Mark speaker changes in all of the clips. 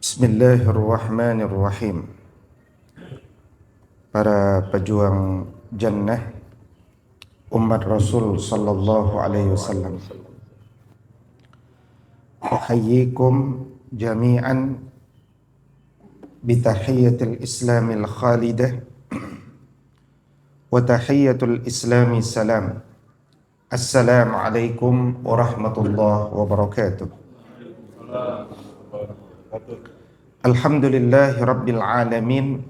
Speaker 1: Bismillahirrahmanirrahim. Para pejuang jannah umat Rasul sallallahu alaihi wasallam, uhayyikum jami'an bitahiyyatil islamil khalidah wa tahiyyatul islami salam. Assalamu alaikum warahmatullahi wabarakatuh. Alhamdulillahi rabbil alamin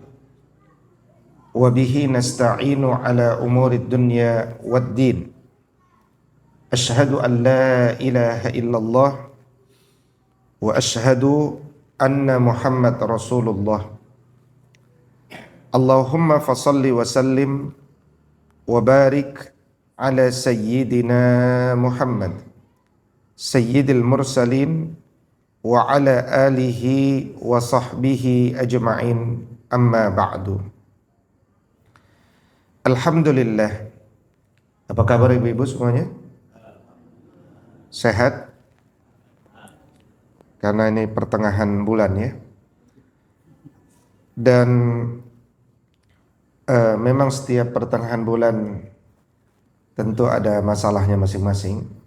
Speaker 1: wa bihi nasta'inu ala umurid dunya waddin. Ashhadu an la ilaha illallah wa ashhadu anna Muhammad Rasulullah. Allahumma fasalli wa sallim wa barik ala sayyidina Muhammad sayyidil mursalin wa ala alihi wa sahbihi ajma'in, amma ba'du. Alhamdulillah. Apa kabar ibu-ibu semuanya? Sehat? Karena ini pertengahan bulan ya. Dan memang setiap pertengahan bulan tentu ada masalahnya masing-masing.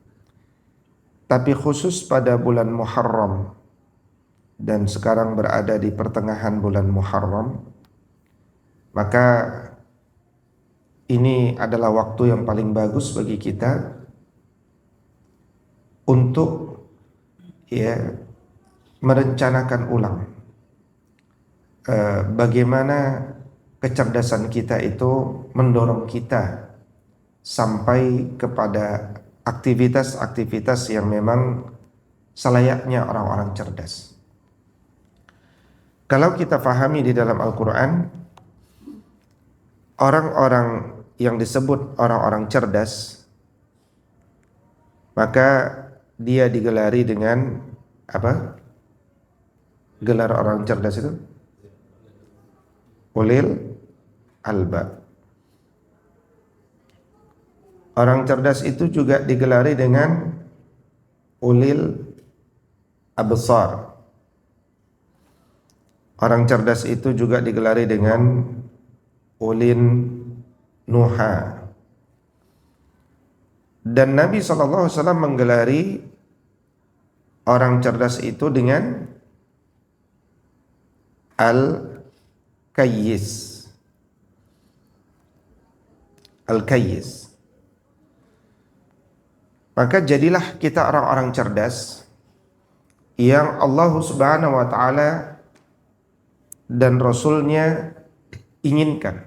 Speaker 1: Tapi khusus pada bulan Muharram, dan sekarang berada di pertengahan bulan Muharram, maka ini adalah waktu yang paling bagus bagi kita untuk merencanakan ulang bagaimana kecerdasan kita itu mendorong kita sampai kepada aktivitas-aktivitas yang memang selayaknya orang-orang cerdas. Kalau kita fahami di dalam Al-Quran, orang-orang yang disebut orang-orang cerdas, maka dia digelari dengan apa? Gelar orang cerdas itu ulil albab. Orang cerdas itu juga digelari dengan ulil absar. Orang cerdas itu juga digelari dengan ulin nuha. Dan Nabi SAW menggelari orang cerdas itu dengan al-kayyis. Al-kayyis. Maka jadilah kita orang-orang cerdas yang Allah Subhanahu wa ta'ala dan Rasulnya inginkan.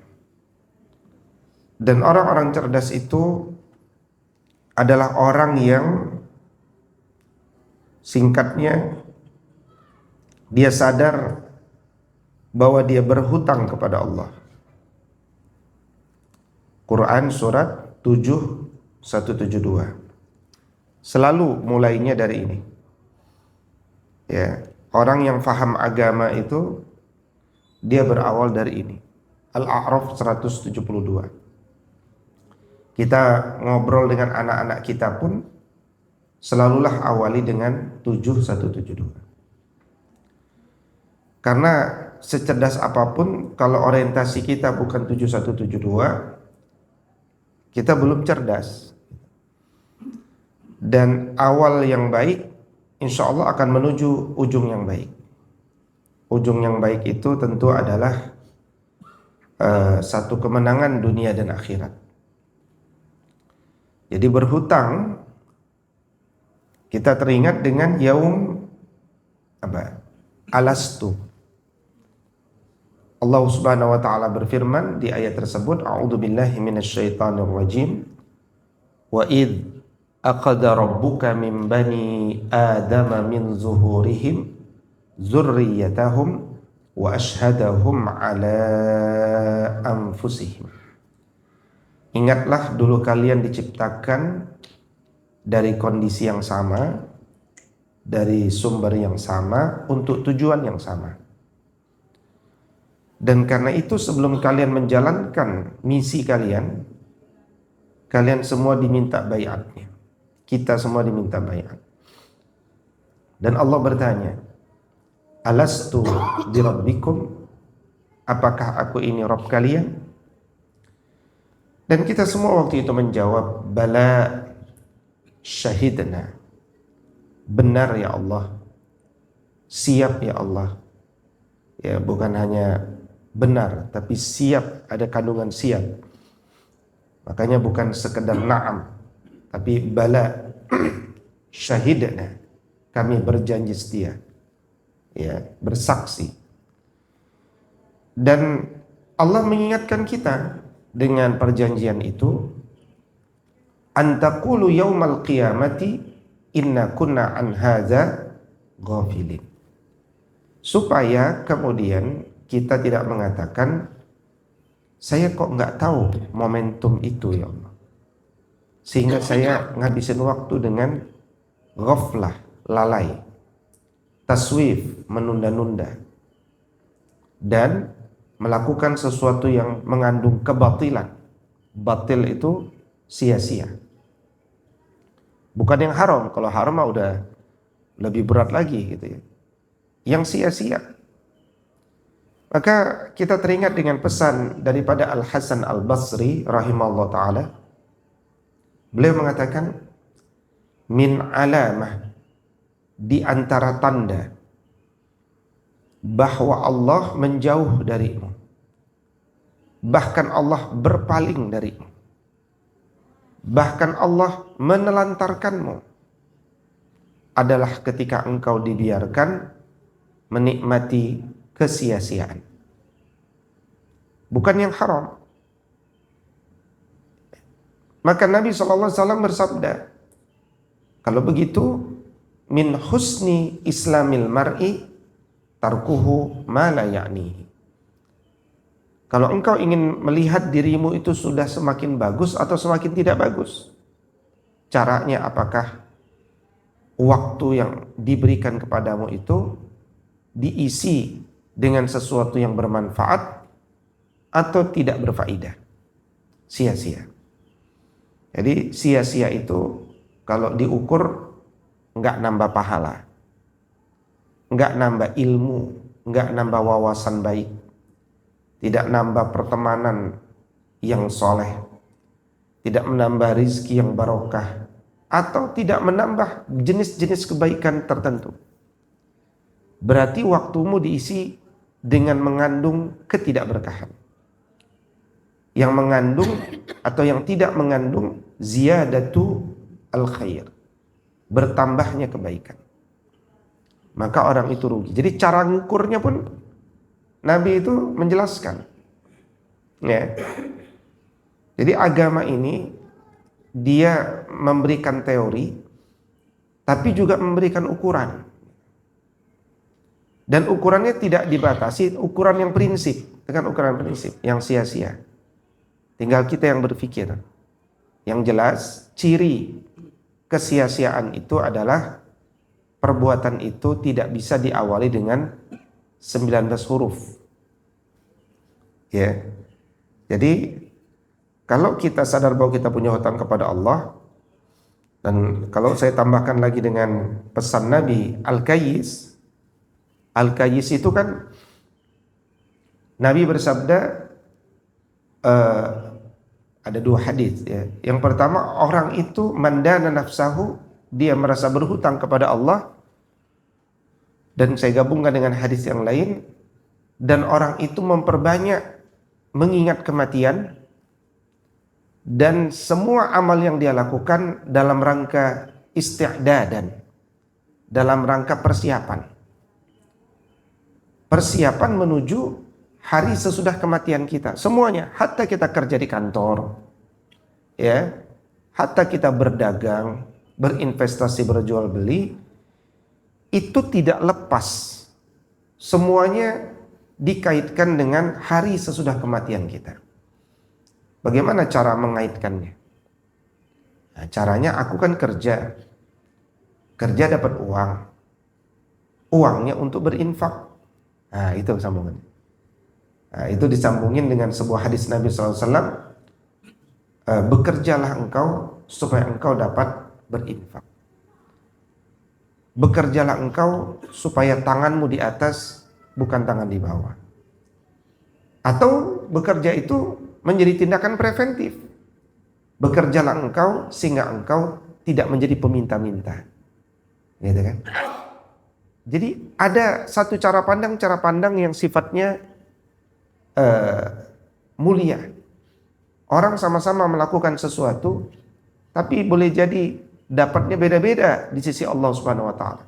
Speaker 1: Dan orang-orang cerdas itu adalah orang yang singkatnya dia sadar bahwa dia berhutang kepada Allah. Quran surat 7:172. Selalu mulainya dari ini. Ya, orang yang faham agama itu dia berawal dari ini. Al-A'raf 172. Kita ngobrol dengan anak-anak kita pun selalulah awali dengan 7172. Karena secerdas apapun kalau orientasi kita bukan 7172, kita belum cerdas. Dan awal yang baik insya Allah akan menuju ujung yang baik. Ujung yang baik itu tentu adalah satu kemenangan dunia dan akhirat. Jadi berhutang, kita teringat dengan yaum apa? Alastu. Allah Subhanahu wa ta'ala berfirman di ayat tersebut, a'udzubillahi minasyaitonir rajim, wa id aqada rabbuka min bani adama min zuhurihim zurriyatahum wa ashhadahum ala anfusihim. Ingatlah dulu kalian diciptakan dari kondisi yang sama, dari sumber yang sama, untuk tujuan yang sama. Dan karena itu sebelum kalian menjalankan misi kalian, kalian semua diminta baiatnya. Kita semua diminta baiat. Dan Allah bertanya, alastu birabbikum, apakah aku ini Rabb kalian? Dan kita semua waktu itu menjawab, bala syahidna, benar ya Allah, siap ya Allah. Ya, bukan hanya benar tapi siap, ada kandungan siap. Makanya bukan sekedar na'am, tapi bala syahidna, kami berjanji setia, ya, bersaksi. Dan Allah mengingatkan kita dengan perjanjian itu, antaqulu yaumal qiyamati inna kunna an hadza ghafilin, supaya kemudian kita tidak mengatakan, saya kok nggak tahu momentum itu ya Allah, sehingga saya ngabisin waktu dengan ghaflah, lalai, taswif, menunda-nunda, dan melakukan sesuatu yang mengandung kebatilan. Batil itu sia-sia, bukan yang haram. Kalau haram mah udah lebih berat lagi gitu ya, yang sia-sia. Maka kita teringat dengan pesan daripada Al-Hasan Al-Basri rahimahullah ta'ala. Beliau mengatakan, min alamah, di antara tanda bahwa Allah menjauh darimu, bahkan Allah berpaling darimu, bahkan Allah menelantarkanmu, adalah ketika engkau dibiarkan menikmati kesia-siaan, bukan yang haram. Maka Nabi SAW bersabda, kalau begitu, min husni islamil mar'i tarkuhu ma la ya'nihi. Kalau engkau ingin melihat dirimu itu sudah semakin bagus atau semakin tidak bagus, caranya apakah waktu yang diberikan kepadamu itu diisi dengan sesuatu yang bermanfaat atau tidak berfaedah, sia-sia. Jadi sia-sia itu kalau diukur nggak nambah pahala, nggak nambah ilmu, nggak nambah wawasan baik, tidak nambah pertemanan yang soleh, tidak menambah rizki yang barokah, atau tidak menambah jenis-jenis kebaikan tertentu. Berarti waktumu diisi dengan mengandung ketidakberkahan, yang mengandung atau yang tidak mengandung ziyadatu al-khair, bertambahnya kebaikan. Maka orang itu rugi. Jadi cara ngukurnya pun Nabi itu menjelaskan, ya. Jadi agama ini dia memberikan teori, tapi juga memberikan ukuran. Dan ukurannya tidak dibatasi ukuran yang prinsip dengan ukuran prinsip yang sia-sia. Tinggal kita yang berpikir. Yang jelas ciri kesia-siaan itu adalah perbuatan itu tidak bisa diawali dengan 19 huruf. Ya. Jadi kalau kita sadar bahwa kita punya hutang kepada Allah, dan kalau saya tambahkan lagi dengan pesan Nabi Al-Kayyis. Al-Kayyis itu kan Nabi bersabda, ada dua hadis ya. Yang pertama, orang itu mandana nafsahu, dia merasa berhutang kepada Allah. Dan saya gabungkan dengan hadis yang lain, dan orang itu memperbanyak mengingat kematian, dan semua amal yang dia lakukan dalam rangka isti'dadan, dalam rangka persiapan menuju hari sesudah kematian kita. Semuanya, hatta kita kerja di kantor, ya, hatta kita berdagang, berinvestasi, berjual beli, itu tidak lepas, semuanya dikaitkan dengan hari sesudah kematian kita. Bagaimana cara mengaitkannya? Nah, caranya aku kan kerja dapat uang, uangnya untuk berinfak. Nah, itu sambungannya. Nah, itu disambungin dengan sebuah hadis Nabi SAW, bekerjalah engkau supaya engkau dapat berinfak. bekerjalah engkau supaya tanganmu di atas, bukan tangan di bawah. Atau bekerja itu menjadi tindakan preventif. Bekerjalah engkau sehingga engkau tidak menjadi peminta-minta. Gitu kan? Jadi ada satu cara pandang yang sifatnya mulia. Orang sama-sama melakukan sesuatu, tapi boleh jadi dapatnya beda-beda di sisi Allah Subhanahu wa taala.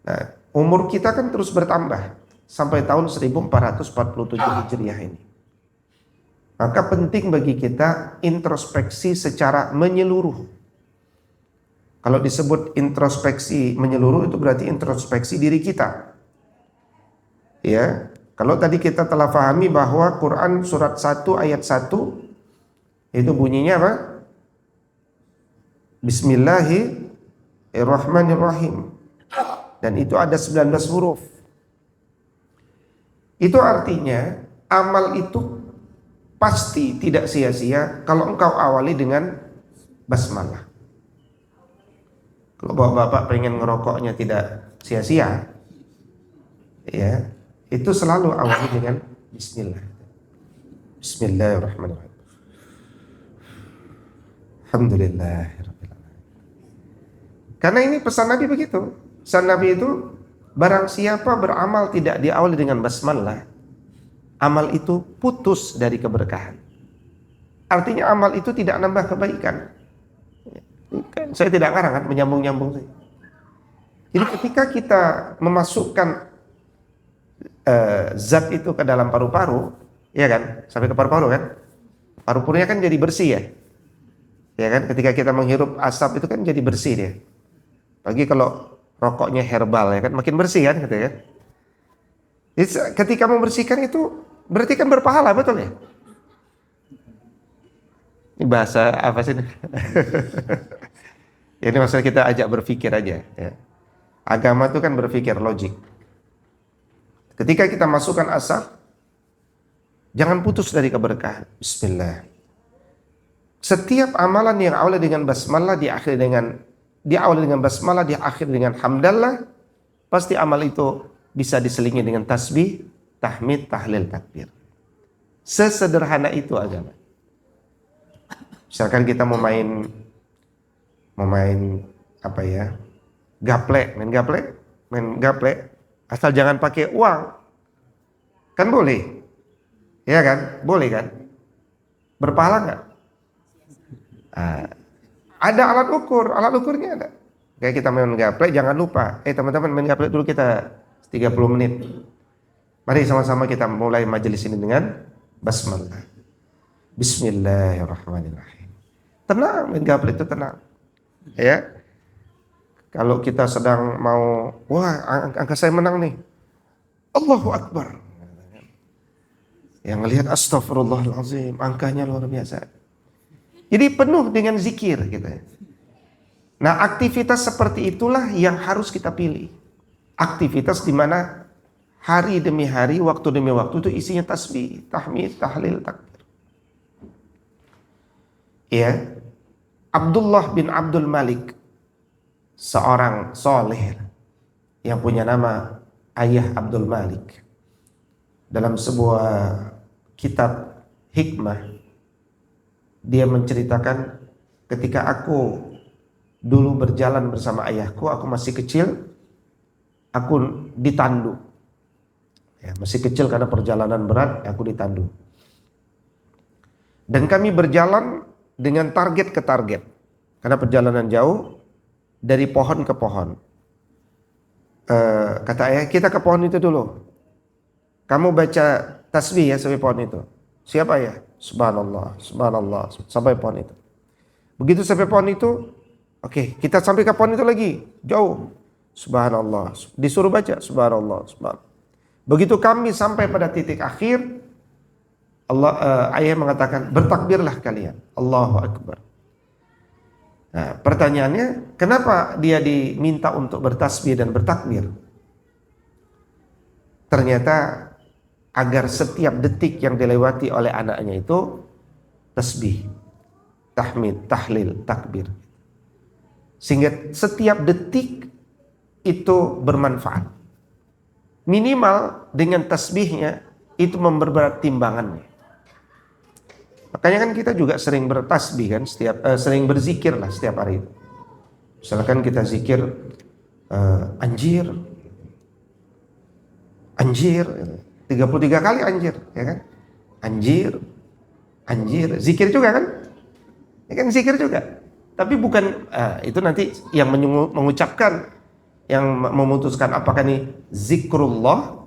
Speaker 1: Nah, umur kita kan terus bertambah sampai tahun 1447 Hijriah ini. Maka penting bagi kita introspeksi secara menyeluruh. Kalau disebut introspeksi menyeluruh itu berarti introspeksi diri kita. Ya, kalau tadi kita telah pahami bahwa Quran surat 1 ayat 1 itu bunyinya apa? Bismillahirrahmanirrahim. Dan itu ada 19 huruf. Itu artinya amal itu pasti tidak sia-sia kalau engkau awali dengan basmalah. Kalau bapak-bapak pengen ngerokoknya tidak sia-sia, ya, itu selalu awali dengan bismillah. Bismillahirrahmanirrahim. Alhamdulillahirabbil alamin. Karena ini pesan Nabi begitu. Pesan Nabi itu barang siapa beramal tidak diawali dengan basmalah, amal itu putus dari keberkahan. Artinya amal itu tidak nambah kebaikan. Saya tidak ngarang kan, menyambung-nyambung saja. Jadi ketika kita memasukkan zat itu ke dalam paru-paru, ya kan, sampai ke paru-paru kan, paru-parunya kan jadi bersih ya, ya kan. Ketika kita menghirup asap itu kan jadi bersih dia. Apalagi kalau rokoknya herbal ya kan, makin bersih kan, gitu ya. Jadi ketika membersihkan itu berarti kan berpahala, betul ya? Ini bahasa apa sih? Ini maksudnya kita ajak berpikir aja. Ya. Agama itu kan berpikir logik. Ketika kita masukkan asap, jangan putus dari keberkahan. Bismillah. Setiap amalan yang awal dengan basmalah diakhiri dengan basmalah, diakhiri dengan hamdallah, pasti amal itu bisa diselingi dengan tasbih, tahmid, tahlil, takbir. Sesederhana itu agama. Misalkan kita mau main apa ya, main gaple, asal jangan pakai uang, kan boleh, ya kan, boleh kan, berpahala nggak? Ada alat ukurnya ada. Kayak kita main gaple, jangan lupa, teman-teman main gaple dulu kita 30 menit. Mari sama-sama kita mulai majelis ini dengan basmalah. Bismillahirrahmanirrahim. Tenang, main gaple itu tenang. Ya. Kalau kita sedang mau, wah angka saya menang nih. Allahu Akbar. Yang lihat astagfirullahalazim, angkanya luar biasa. Jadi penuh dengan zikir gitu ya. Nah, aktivitas seperti itulah yang harus kita pilih. Aktivitas di mana hari demi hari, waktu demi waktu itu isinya tasbih, tahmid, tahlil, takbir. Ya. Abdullah bin Abdul Malik, seorang soleh yang punya nama Ayah Abdul Malik. Dalam sebuah kitab hikmah, dia menceritakan ketika aku dulu berjalan bersama ayahku, aku masih kecil, aku ditandu. Ya, masih kecil karena perjalanan berat, aku ditandu. Dan kami berjalan dengan target ke target, karena perjalanan jauh dari pohon ke pohon. Kata ayah, kita ke pohon itu dulu. Kamu baca tasbih ya sampai pohon itu. Siapa ya? Subhanallah, subhanallah, sampai pohon itu. Begitu sampai pohon itu, oke, kita sampai ke pohon itu lagi, jauh. Subhanallah, disuruh baca subhanallah, subhanallah. Begitu kami sampai pada titik akhir, ayah mengatakan, bertakbirlah kalian, Allahu Akbar. Nah, pertanyaannya, kenapa dia diminta untuk bertasbih dan bertakbir? Ternyata agar setiap detik yang dilewati oleh anaknya itu tasbih, tahmid, tahlil, takbir. Sehingga setiap detik itu bermanfaat. Minimal dengan tasbihnya itu memperberat timbangannya. Makanya kan kita juga sering bertasbih kan, sering berzikir lah setiap hari. Misalkan kita zikir anjir, anjir, 33 kali anjir, ya kan? Anjir, anjir, zikir juga kan? Ya kan zikir juga. Tapi bukan itu nanti yang mengucapkan, yang memutuskan apakah ini zikrullah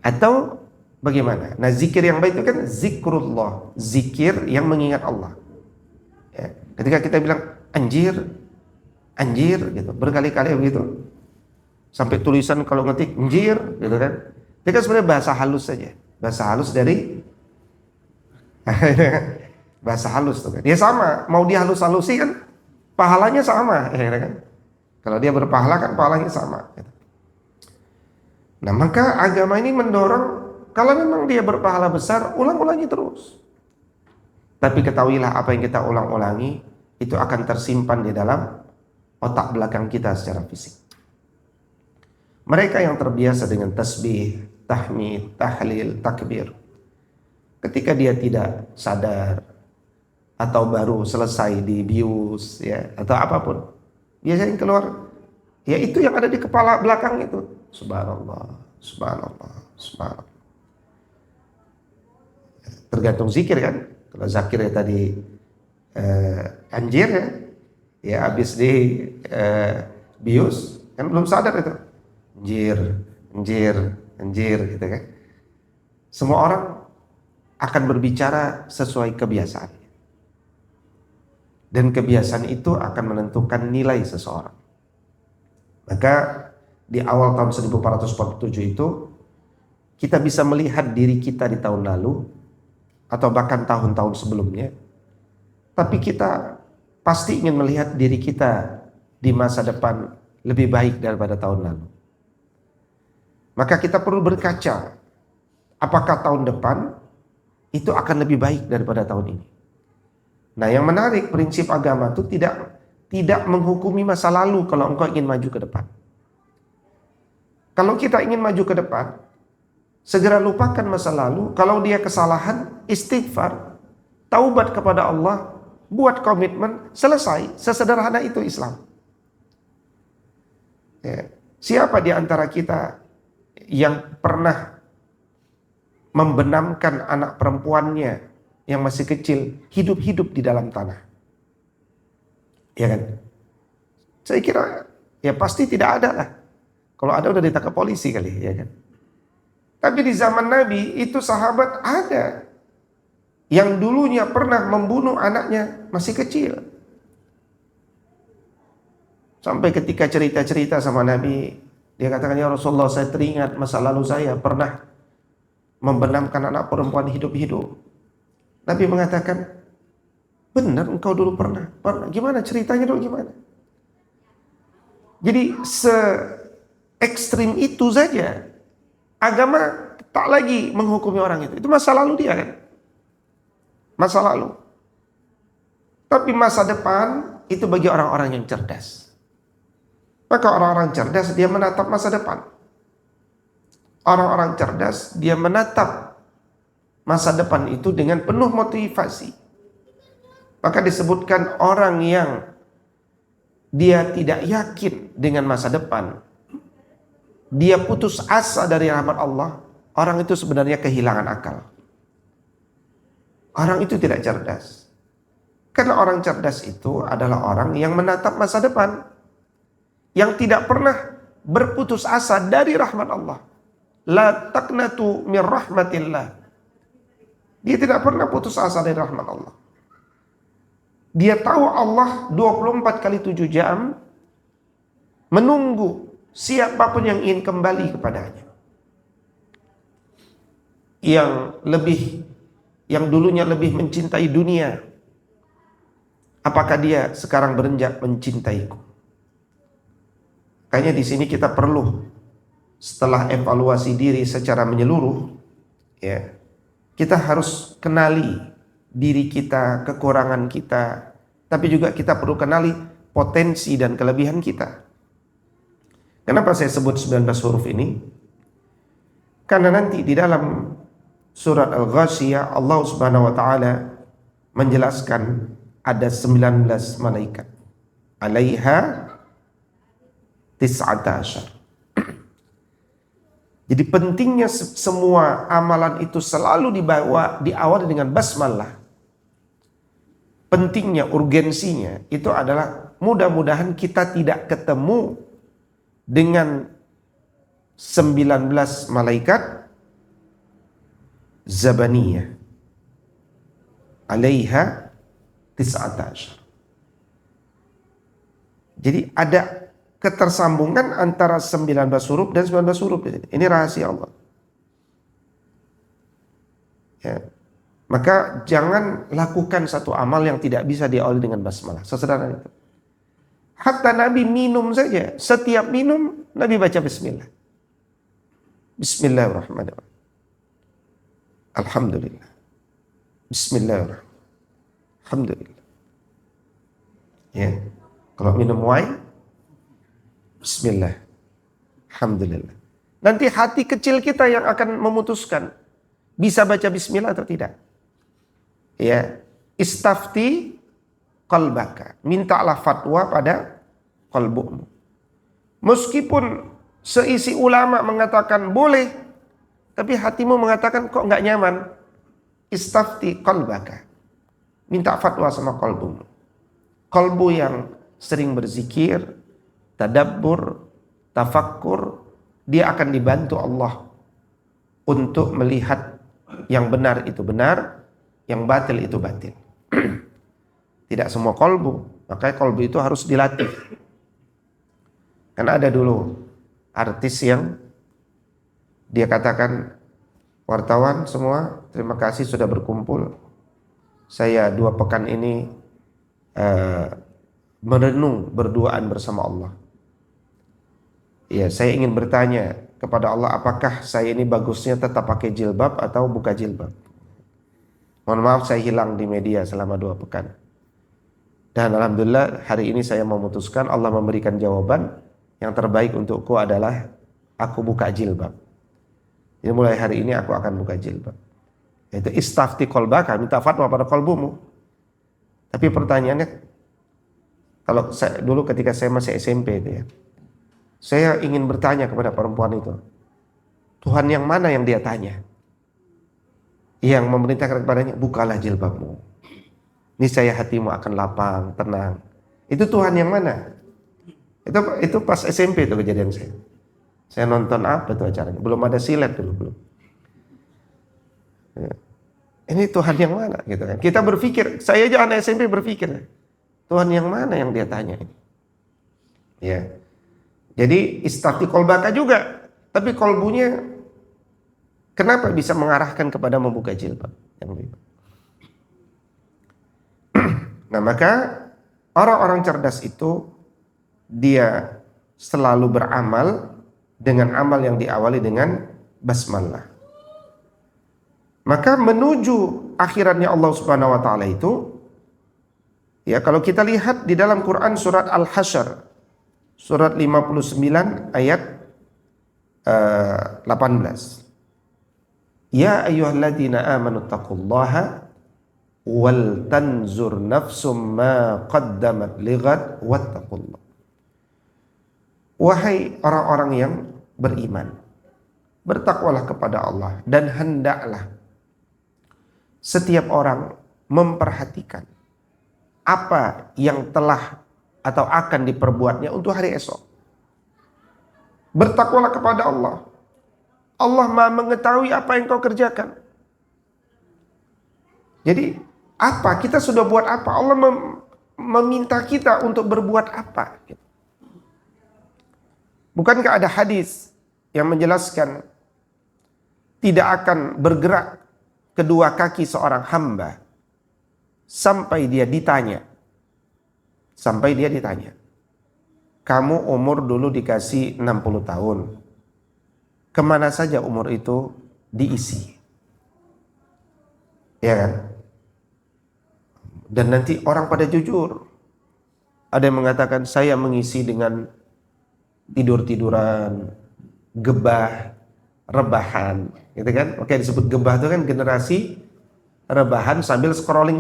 Speaker 1: atau bagaimana. Nah, zikir yang baik itu kan zikrullah, zikir yang mengingat Allah. Ya. Ketika kita bilang anjir, anjir gitu, berkali-kali begitu. Sampai tulisan kalau ngetik anjir gitu kan. Itu kan sebenarnya bahasa halus saja. Bahasa halus dari bahasa halus tuh kan. Dia sama, mau dihalus-halusi kan pahalanya sama, ya kan? Kalau dia berpahala kan pahalanya sama. Gitu. Nah, maka agama ini mendorong kalau memang dia berpahala besar, ulang-ulangi terus. Tapi ketahuilah apa yang kita ulang-ulangi itu akan tersimpan di dalam otak belakang kita secara fisik. Mereka yang terbiasa dengan tasbih, tahmid, tahlil, takbir, ketika dia tidak sadar atau baru selesai dibius ya atau apapun, biasanya yang keluar ya itu yang ada di kepala belakang itu, subhanallah, subhanallah, subhanallah. Tergantung zikir kan. Kalau zakirnya tadi anjir ya habis di bius kan belum sadar itu anjir, anjir, anjir gitu kan. Semua orang akan berbicara sesuai kebiasaan. Dan kebiasaan itu akan menentukan nilai seseorang. Maka di awal tahun 1447 itu kita bisa melihat diri kita di tahun lalu atau bahkan tahun-tahun sebelumnya. Tapi kita pasti ingin melihat diri kita di masa depan lebih baik daripada tahun lalu. Maka kita perlu berkaca, apakah tahun depan itu akan lebih baik daripada tahun ini. Nah, yang menarik, prinsip agama itu tidak menghukumi masa lalu kalau engkau ingin maju ke depan. Kalau kita ingin maju ke depan, segera lupakan masa lalu. Kalau dia kesalahan, istighfar, taubat kepada Allah, buat komitmen, selesai. Sesederhana itu Islam. Ya. Siapa di antara kita yang pernah membenamkan anak perempuannya yang masih kecil hidup-hidup di dalam tanah? Ya kan? Saya kira ya pasti tidak ada lah. Kalau ada udah ditangkap polisi kali, ya kan? Tapi di zaman Nabi itu sahabat ada yang dulunya pernah membunuh anaknya masih kecil. Sampai ketika cerita-cerita sama Nabi, dia katakan, ya Rasulullah, saya teringat masa lalu saya pernah membenamkan anak perempuan hidup-hidup. Nabi mengatakan, benar engkau dulu pernah. Gimana ceritanya dulu, gimana? Jadi se-ekstrim itu saja. Agama tak lagi menghukumi orang itu. Itu masa lalu dia kan. Masa lalu. Tapi masa depan itu bagi orang-orang yang cerdas. Maka orang-orang cerdas dia menatap masa depan. Orang-orang cerdas dia menatap masa depan itu dengan penuh motivasi. Maka disebutkan orang yang dia tidak yakin dengan masa depan, dia putus asa dari rahmat Allah, orang itu sebenarnya kehilangan akal. Orang itu tidak cerdas. Karena orang cerdas itu adalah orang yang menatap masa depan, yang tidak pernah berputus asa dari rahmat Allah. La taqnatu min rahmatillah. Dia tidak pernah putus asa dari rahmat Allah. Dia tahu Allah 24 kali 7 jam menunggu siapapun yang ingin kembali kepadanya. Yang dulunya lebih mencintai dunia, apakah dia sekarang berenjak mencintaiku? Kayaknya di sini kita perlu, setelah evaluasi diri secara menyeluruh, ya, kita harus kenali diri kita, kekurangan kita, tapi juga kita perlu kenali potensi dan kelebihan kita. Kenapa saya sebut 19 huruf ini? Karena nanti di dalam surat Al-Ghasyiyah Allah Subhanahu wa taala menjelaskan ada 19 malaikat. Alaiha 19. Jadi pentingnya semua amalan itu selalu diawali dengan basmalah. Pentingnya, urgensinya itu adalah mudah-mudahan kita tidak ketemu dengan 19 malaikat zabaniyah. Alaiha 19. Jadi ada ketersambungan antara 19 huruf dan 19 huruf. Ini rahasia Allah. Ya. Maka jangan lakukan satu amal yang tidak bisa diawali dengan basmalah. Sesederhana itu. Hatta Nabi minum saja. Setiap minum Nabi baca bismillah. Bismillahirrahmanirrahim. Alhamdulillah. Bismillahirrahmanirrahim. Alhamdulillah. Ya. Kalau minum wine, bismillah. Alhamdulillah. Nanti hati kecil kita yang akan memutuskan bisa baca bismillah atau tidak. Ya, istafti qalbaka. Mintalah fatwa pada qalbumu. Meskipun seisi ulama mengatakan boleh, tapi hatimu mengatakan kok enggak nyaman. Istafti qalbaka. Minta fatwa sama qalbumu. Qalbu yang sering berzikir, tadabbur, tafakkur, dia akan dibantu Allah untuk melihat yang benar itu benar, yang batil itu batil. Tidak semua kolbu, makanya kolbu itu harus dilatih. Kan ada dulu artis yang dia katakan, wartawan semua terima kasih sudah berkumpul. Saya 2 pekan ini merenung berduaan bersama Allah. Ya, saya ingin bertanya kepada Allah, apakah saya ini bagusnya tetap pakai jilbab atau buka jilbab? Mohon maaf saya hilang di media selama 2 pekan. Dan alhamdulillah hari ini saya memutuskan, Allah memberikan jawaban yang terbaik untukku adalah aku buka jilbab. Jadi mulai hari ini aku akan buka jilbab. Itu istafti qalbaka, minta fatwa pada qalbumu. Tapi pertanyaannya, kalau dulu ketika saya masih SMP itu ya, saya ingin bertanya kepada perempuan itu, Tuhan yang mana yang dia tanya? Yang memerintahkan kepadanya, bukalah jilbabmu. Niscaya hatimu akan lapang, tenang. Itu Tuhan yang mana? Itu pas SMP itu kejadian saya. Saya nonton apa itu acaranya? Belum ada silet dulu belum. Ya. Ini Tuhan yang mana? Gitu kan? Kita berpikir, saya aja anak SMP berpikir, Tuhan yang mana yang dia tanya ini? Ya. Jadi istafti qalbaka juga, tapi kolbunya kenapa bisa mengarahkan kepada membuka jilbab? Nah, maka orang-orang cerdas itu dia selalu beramal dengan amal yang diawali dengan basmalah. Maka menuju akhiratnya Allah Subhanahu wa taala itu, ya kalau kita lihat di dalam Quran surat Al-Hasyr surat 59 ayat 18. Ya ayyuhalladzina amanu taqullaha wal tanzur nafsum ma qaddamat lighad wattaqullah. Wahai orang-orang yang beriman, bertakwalah kepada Allah dan hendaklah setiap orang memperhatikan apa yang telah atau akan diperbuatnya untuk hari esok. Bertakwalah kepada Allah. Allah Maha mengetahui apa yang kau kerjakan. Jadi apa? Kita sudah buat apa? Allah meminta kita untuk berbuat apa? Bukankah ada hadis yang menjelaskan tidak akan bergerak kedua kaki seorang hamba sampai dia ditanya. Sampai dia ditanya, kamu umur dulu dikasih 60 tahun. Kemana saja umur itu diisi? Ya kan? Dan nanti orang pada jujur. Ada yang mengatakan saya mengisi dengan tidur-tiduran, gebah, rebahan, gitu kan? Oke, disebut gebah itu kan generasi rebahan sambil scrolling.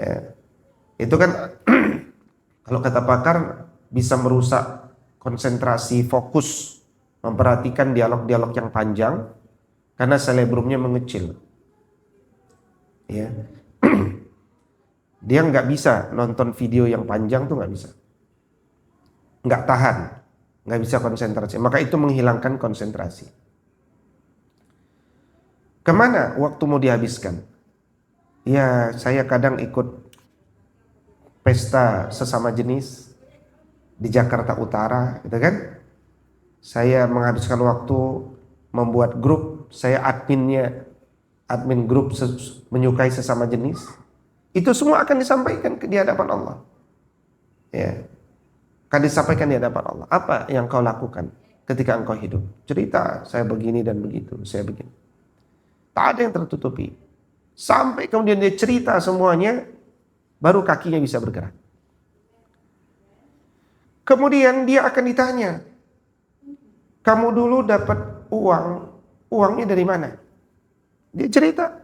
Speaker 1: Ya. Itu kan kalau kata pakar bisa merusak konsentrasi, fokus, memperhatikan dialog-dialog yang panjang karena selebrumnya mengecil. Ya. Dia nggak bisa nonton video yang panjang tuh nggak bisa, nggak tahan, nggak bisa konsentrasi. Maka itu menghilangkan konsentrasi. Kemana waktu mau dihabiskan? Ya, saya kadang ikut pesta sesama jenis di Jakarta Utara, gitu kan? Saya menghabiskan waktu membuat grup, saya admin grup menyukai sesama jenis. Itu semua akan disampaikan di hadapan Allah. Ya, akan disampaikan di hadapan Allah. Apa yang kau lakukan ketika engkau hidup? Cerita, saya begini dan begitu, saya begini. Tak ada yang tertutupi. Sampai kemudian dia cerita semuanya, baru kakinya bisa bergerak. Kemudian dia akan ditanya, kamu dulu dapat uangnya dari mana? Dia cerita,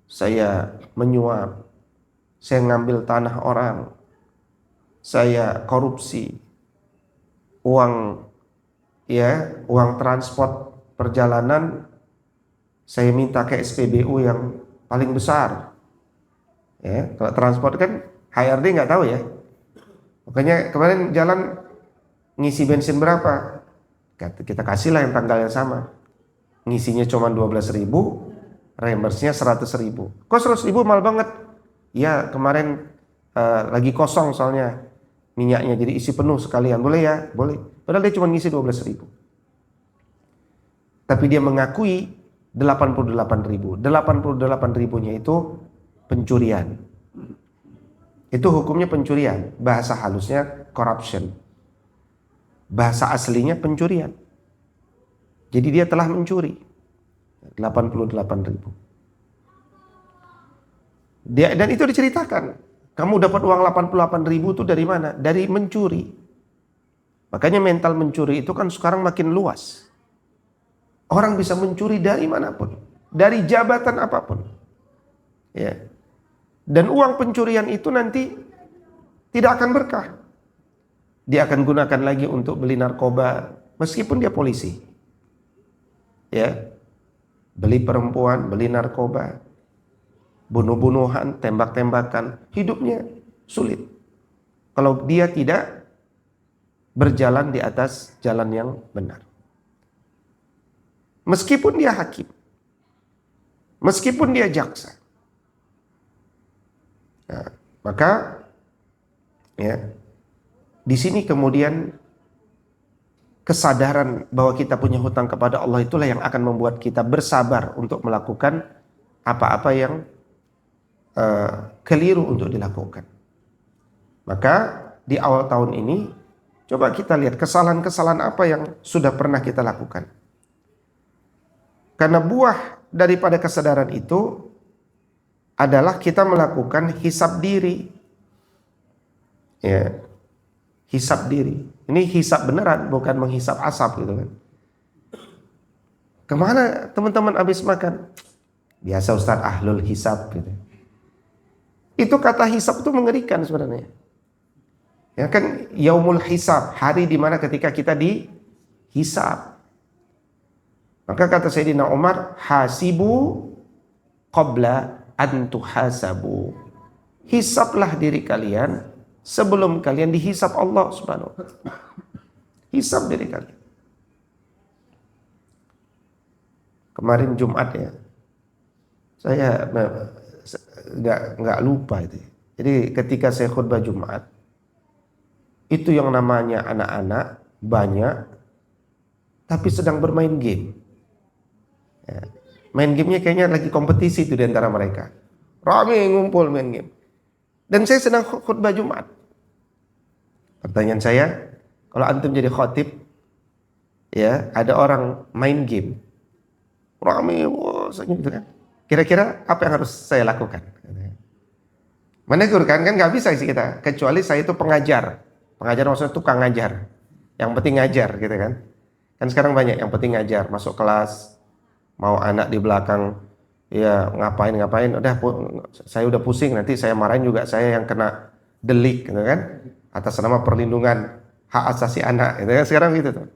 Speaker 1: saya menyuap, saya ngambil tanah orang, saya korupsi, uang transport perjalanan saya minta ke SPBU yang paling besar. Ya, kalau transport kan HRD nggak tahu ya. Makanya kemarin jalan ngisi bensin berapa? Kita kasihlah yang tanggal yang sama. Ngisinya cuma 12.000, reimburse-nya 100.000. Kok 100.000 mahal banget? Ya kemarin lagi kosong soalnya minyaknya, jadi isi penuh sekalian. Boleh ya? Boleh. Padahal dia cuma ngisi 12.000. Tapi dia mengakui 88.000. 88.000-nya itu pencurian. Itu hukumnya pencurian. Bahasa halusnya corruption. Bahasa aslinya pencurian. Jadi dia telah mencuri 88.000. Dan itu diceritakan. Kamu dapat uang 88.000 itu dari mana? Dari mencuri. Makanya mental mencuri itu kan sekarang makin luas. Orang bisa mencuri dari manapun, dari jabatan apapun. Ya. Dan uang pencurian itu nanti tidak akan berkah. Dia akan gunakan lagi untuk beli narkoba, meskipun dia polisi. Ya. Beli perempuan, beli narkoba, bunuh-bunuhan, tembak-tembakan, hidupnya sulit. Kalau dia tidak berjalan di atas jalan yang benar. Meskipun dia hakim, meskipun dia jaksa. Nah, maka ya, di sini kemudian kesadaran bahwa kita punya hutang kepada Allah itulah yang akan membuat kita bersabar untuk melakukan apa-apa yang keliru untuk dilakukan. Maka di awal tahun ini coba kita lihat kesalahan-kesalahan apa yang sudah pernah kita lakukan. Karena buah daripada kesadaran itu adalah kita melakukan hisab diri. Ya. Hisab diri. Ini hisab beneran, bukan menghisap asap gitu kan. Kemana teman-teman habis makan? Biasa Ustaz ahlul hisab gitu. Itu kata hisab itu mengerikan sebenarnya. Ya kan, yaumul hisab, hari di mana ketika kita dihisab. Maka kata Sayyidina Umar, hasibu qabla an tuhasabu. Hisablah diri kalian sebelum kalian dihisab Allah Subhanahu wa taala. Hisab diri kalian. Kemarin Jumat ya. Saya nggak lupa itu. Jadi ketika saya khutbah Jumat, itu yang namanya anak-anak banyak tapi sedang bermain game. Ya. Main gamenya kayaknya lagi kompetisi itu di antara mereka. Rame ngumpul main game. Dan saya sedang khutbah Jumat. Pertanyaan saya, kalau antum jadi khotib, ya ada orang main game, rame, wah, gitu kan. Kira-kira apa yang harus saya lakukan? Menegur kan nggak bisa sih kita, kecuali saya itu pengajar. Pengajar maksudnya tukang ngajar. Yang penting ngajar gitu kan. Kan sekarang banyak yang penting ngajar, masuk kelas, mau anak di belakang ya ngapain, udah saya udah pusing, nanti saya marahin juga saya yang kena delik gitu kan, atas nama perlindungan hak asasi anak gitu kan sekarang gitu tuh.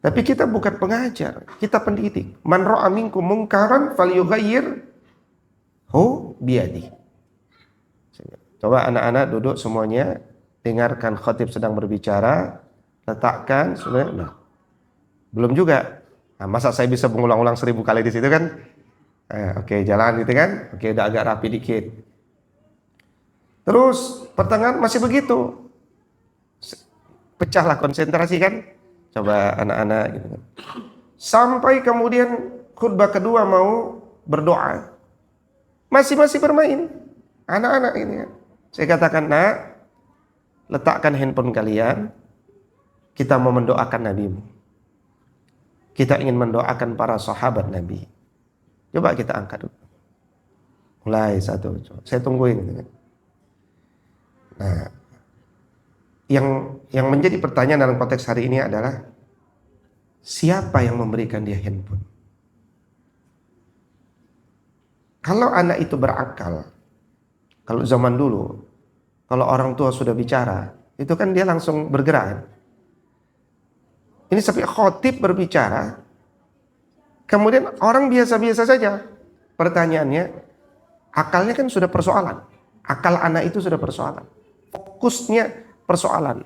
Speaker 1: Tapi kita bukan pengajar, kita pendidik. Man ra'a minkum munkaran falyughayyirhu biyadihi. Coba anak-anak duduk semuanya, dengarkan khatib sedang berbicara, letakkan sudah. Nah, belum juga. Nah, masa saya bisa mengulang-ulang 1000 kali di situ kan? Oke, jalan gitu kan? Oke, udah agak rapi dikit. Terus pertengahan masih begitu, pecahlah konsentrasi kan? Coba anak-anak gitu kan. Sampai kemudian khutbah kedua mau berdoa, masih bermain anak-anak ini kan. Saya katakan, nak, letakkan handphone kalian, kita mau mendoakan Nabimu. Kita ingin mendoakan para sahabat Nabi. Coba kita angkat dulu. Mulai satu, saya tungguin gitu kan. Nah, yang menjadi pertanyaan dalam konteks hari ini adalah siapa yang memberikan dia handphone? Kalau anak itu berakal, kalau zaman dulu, kalau orang tua sudah bicara, itu kan dia langsung bergerak. Ini sampai khotib berbicara, kemudian orang biasa-biasa saja. Pertanyaannya, akalnya kan sudah persoalan. Akal anak itu sudah persoalan. Fokusnya persoalan.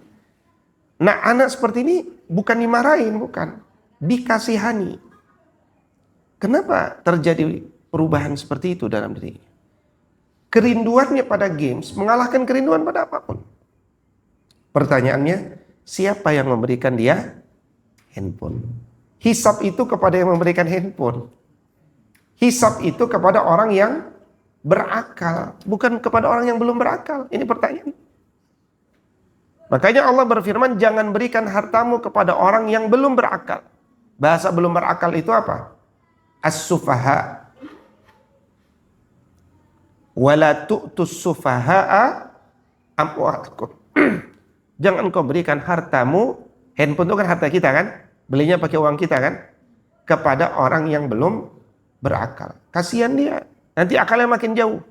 Speaker 1: Nah, anak seperti ini bukan dimarahin, bukan. Dikasihani. Kenapa terjadi perubahan seperti itu dalam dirinya? Kerinduannya pada games mengalahkan kerinduan pada apapun. Pertanyaannya, siapa yang memberikan dia handphone? Hisab itu kepada yang memberikan handphone. Hisab itu kepada orang yang berakal, bukan kepada orang yang belum berakal. Ini pertanyaan. Makanya Allah berfirman, jangan berikan hartamu kepada orang yang belum berakal. Bahasa belum berakal itu apa? As-sufaha. Wala tu'tus sufaha'a amwalakum. Jangan kau berikan hartamu, handphone itu kan harta kita kan, belinya pakai uang kita kan, kepada orang yang belum berakal. Kasihan dia, nanti akalnya makin jauh.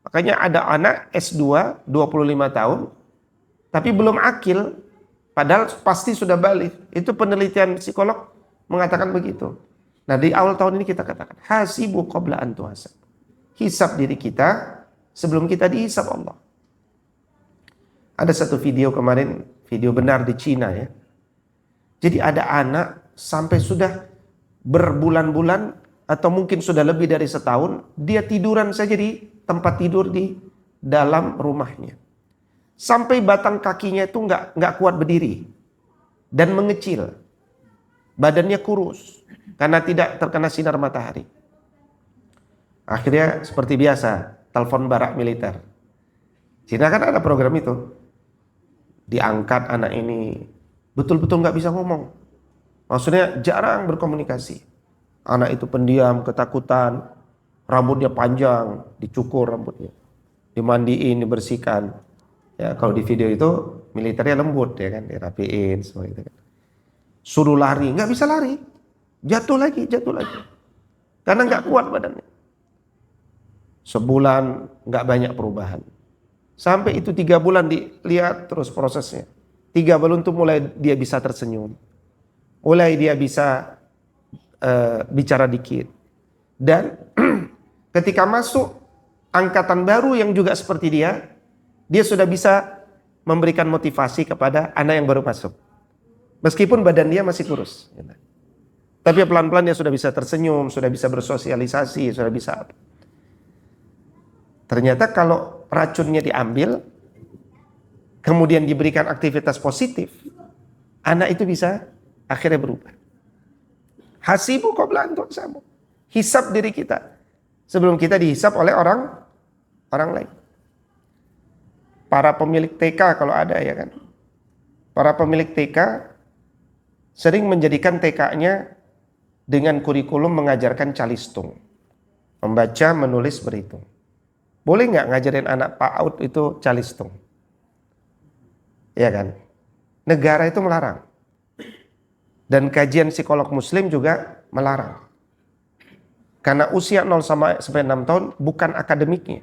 Speaker 1: Makanya ada anak S2 25 tahun tapi belum akil, padahal pasti sudah balik. Itu penelitian psikolog mengatakan begitu. Nah, di awal tahun ini kita katakan hasibu qabla an tuhasab. Hisab diri kita sebelum kita dihisab Allah. Ada satu video kemarin, video benar di Cina ya. Jadi ada anak sampai sudah berbulan-bulan atau mungkin sudah lebih dari setahun, dia tiduran saja di tempat tidur di dalam rumahnya. Sampai batang kakinya itu nggak kuat berdiri dan mengecil. Badannya kurus karena tidak terkena sinar matahari. Akhirnya seperti biasa, telepon barak militer. Cina kan ada program itu. Diangkat anak ini, betul-betul nggak bisa ngomong. Maksudnya jarang berkomunikasi. Anak itu pendiam, ketakutan, rambutnya panjang, dicukur rambutnya, dimandiin, dibersihkan. Ya, kalau di video itu militernya lembut ya kan, dirapiin semua itu kan. Suruh lari, nggak bisa lari, jatuh lagi, karena nggak kuat badannya. Sebulan nggak banyak perubahan. Sampai itu 3 bulan dilihat terus prosesnya. 3 bulan itu mulai dia bisa tersenyum. Mulai dia bisa bicara dikit. Dan ketika masuk angkatan baru yang juga seperti dia sudah bisa memberikan motivasi kepada anak yang baru masuk. Meskipun badan dia masih kurus. Tapi pelan-pelan dia sudah bisa tersenyum, sudah bisa bersosialisasi, sudah bisa apa. Ternyata kalau racunnya diambil, kemudian diberikan aktivitas positif, anak itu bisa akhirnya berubah. Hasibu qabla an tuhsabu. Hisab diri kita sebelum kita dihisab oleh orang lain. Para pemilik TK kalau ada ya kan. Para pemilik TK sering menjadikan TK-nya dengan kurikulum mengajarkan calistung. Membaca, menulis, berhitung. Boleh nggak ngajarin anak PAUD itu calistung? Ya kan? Negara itu melarang. Dan kajian psikolog muslim juga melarang. Karena usia 0 sampai 6 tahun bukan akademiknya.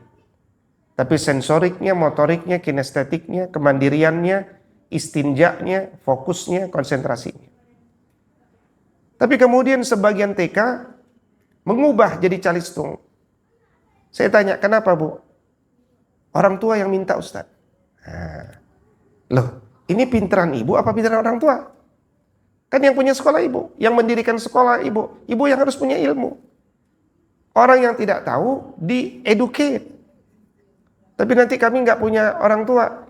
Speaker 1: Tapi sensoriknya, motoriknya, kinestetiknya, kemandiriannya, istinjaknya, fokusnya, konsentrasinya. Tapi kemudian sebagian TK mengubah jadi calistung. Saya tanya, kenapa Bu? Orang tua yang minta Ustaz. Nah, loh, ini pinteran ibu apa pinteran orang tua? Kan yang punya sekolah ibu, yang mendirikan sekolah ibu. Ibu yang harus punya ilmu. Orang yang tidak tahu di-educate. Tapi nanti kami nggak punya orang tua.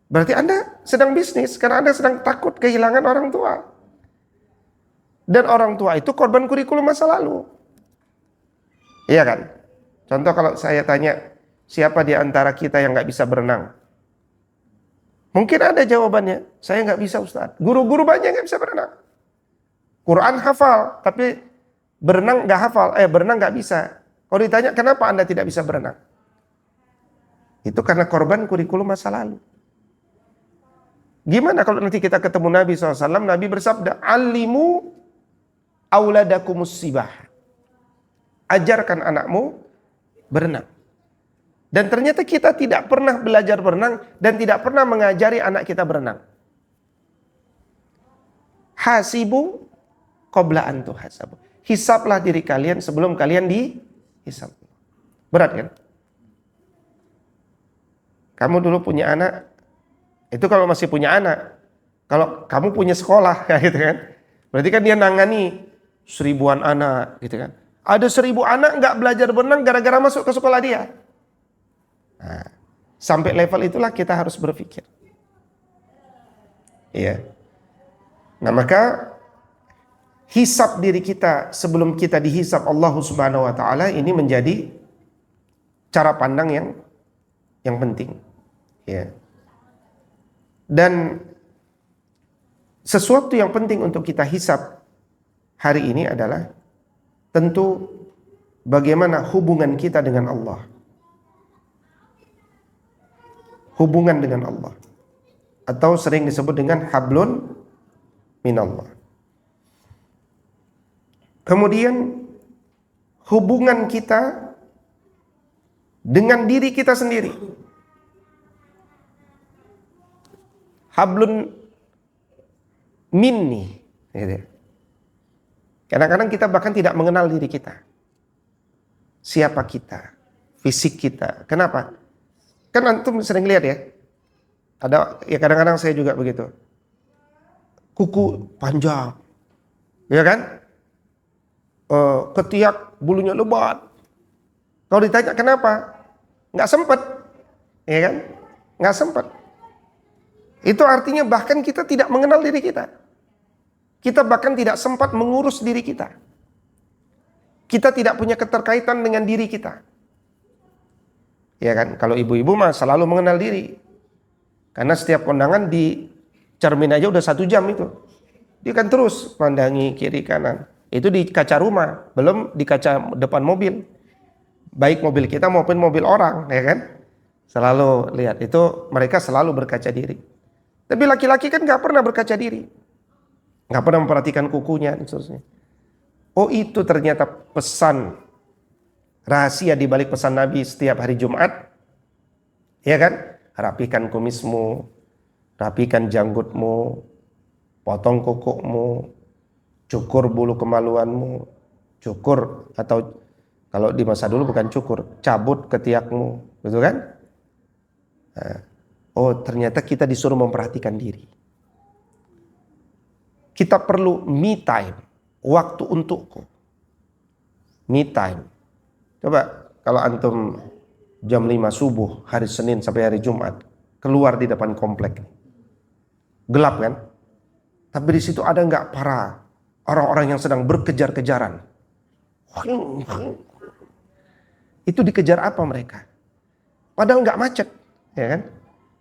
Speaker 1: Berarti Anda sedang bisnis, karena Anda sedang takut kehilangan orang tua. Dan orang tua itu korban kurikulum masa lalu. Iya kan? Contoh kalau saya tanya, siapa di antara kita yang nggak bisa berenang? Mungkin ada jawabannya, saya nggak bisa Ustaz. Guru-guru banyak nggak bisa berenang. Quran hafal, tapi berenang nggak hafal, berenang nggak bisa. Kalau ditanya kenapa Anda tidak bisa berenang? Itu karena korban kurikulum masa lalu. Gimana kalau nanti kita ketemu Nabi SAW, Nabi bersabda, alimu auladakumus sibah. Ajarkan anakmu berenang. Dan ternyata kita tidak pernah belajar berenang dan tidak pernah mengajari anak kita berenang. Hasibu qabla an tuhasabu. Hisablah diri kalian sebelum kalian dihisab. Berat kan? Kamu dulu punya anak, itu kalau masih punya anak. Kalau kamu punya sekolah, gitu kan? Berarti kan dia nangani 1000-an anak, gitu kan? Ada 1000 anak nggak belajar berenang gara-gara masuk ke sekolah dia. Nah, sampai level itulah kita harus berpikir. Iya. Nah maka hisab diri kita sebelum kita dihisab Allah Subhanahu Wa Taala ini menjadi cara pandang yang penting. Ya. Dan sesuatu yang penting untuk kita hisab hari ini adalah tentu bagaimana hubungan kita dengan Allah. Hubungan dengan Allah. Atau sering disebut dengan hablun minallah. Kemudian hubungan kita dengan diri kita sendiri. Hablun minni. Kadang-kadang kita bahkan tidak mengenal diri kita. Siapa kita? Fisik kita. Kenapa? Kan antum sering lihat ya. Ada ya kadang-kadang saya juga begitu. Kuku panjang. Ya kan? Ketiak bulunya lebat. Kalau ditanya kenapa? Nggak sempet. Ya kan? Nggak sempet. Itu artinya bahkan kita tidak mengenal diri kita. Kita bahkan tidak sempat mengurus diri kita. Kita tidak punya keterkaitan dengan diri kita. Ya kan? Kalau ibu-ibu mah selalu mengenal diri. Karena setiap kondangan di cermin aja udah 1 jam itu. Dia kan terus pandangi kiri kanan. Itu di kaca rumah, belum di kaca depan mobil. Baik mobil kita maupun mobil orang, ya kan? Selalu lihat, itu mereka selalu berkaca diri. Tapi laki-laki kan gak pernah berkaca diri. Gak pernah memperhatikan kukunya dan seterusnya. Oh itu ternyata pesan rahasia di balik pesan Nabi setiap hari Jumat. Ya kan? Rapikan kumismu, rapikan janggutmu, potong kukumu, cukur bulu kemaluanmu, cukur atau kalau di masa dulu bukan cukur, cabut ketiakmu, betul kan? Nah, oh ternyata kita disuruh memperhatikan diri. Kita perlu me time, waktu untukku. Me time. Coba kalau antum jam 5 subuh hari Senin sampai hari Jumat keluar di depan komplek. Gelap kan? Tapi di situ ada nggak para orang-orang yang sedang berkejar-kejaran? Itu dikejar apa mereka? Padahal nggak macet, ya kan?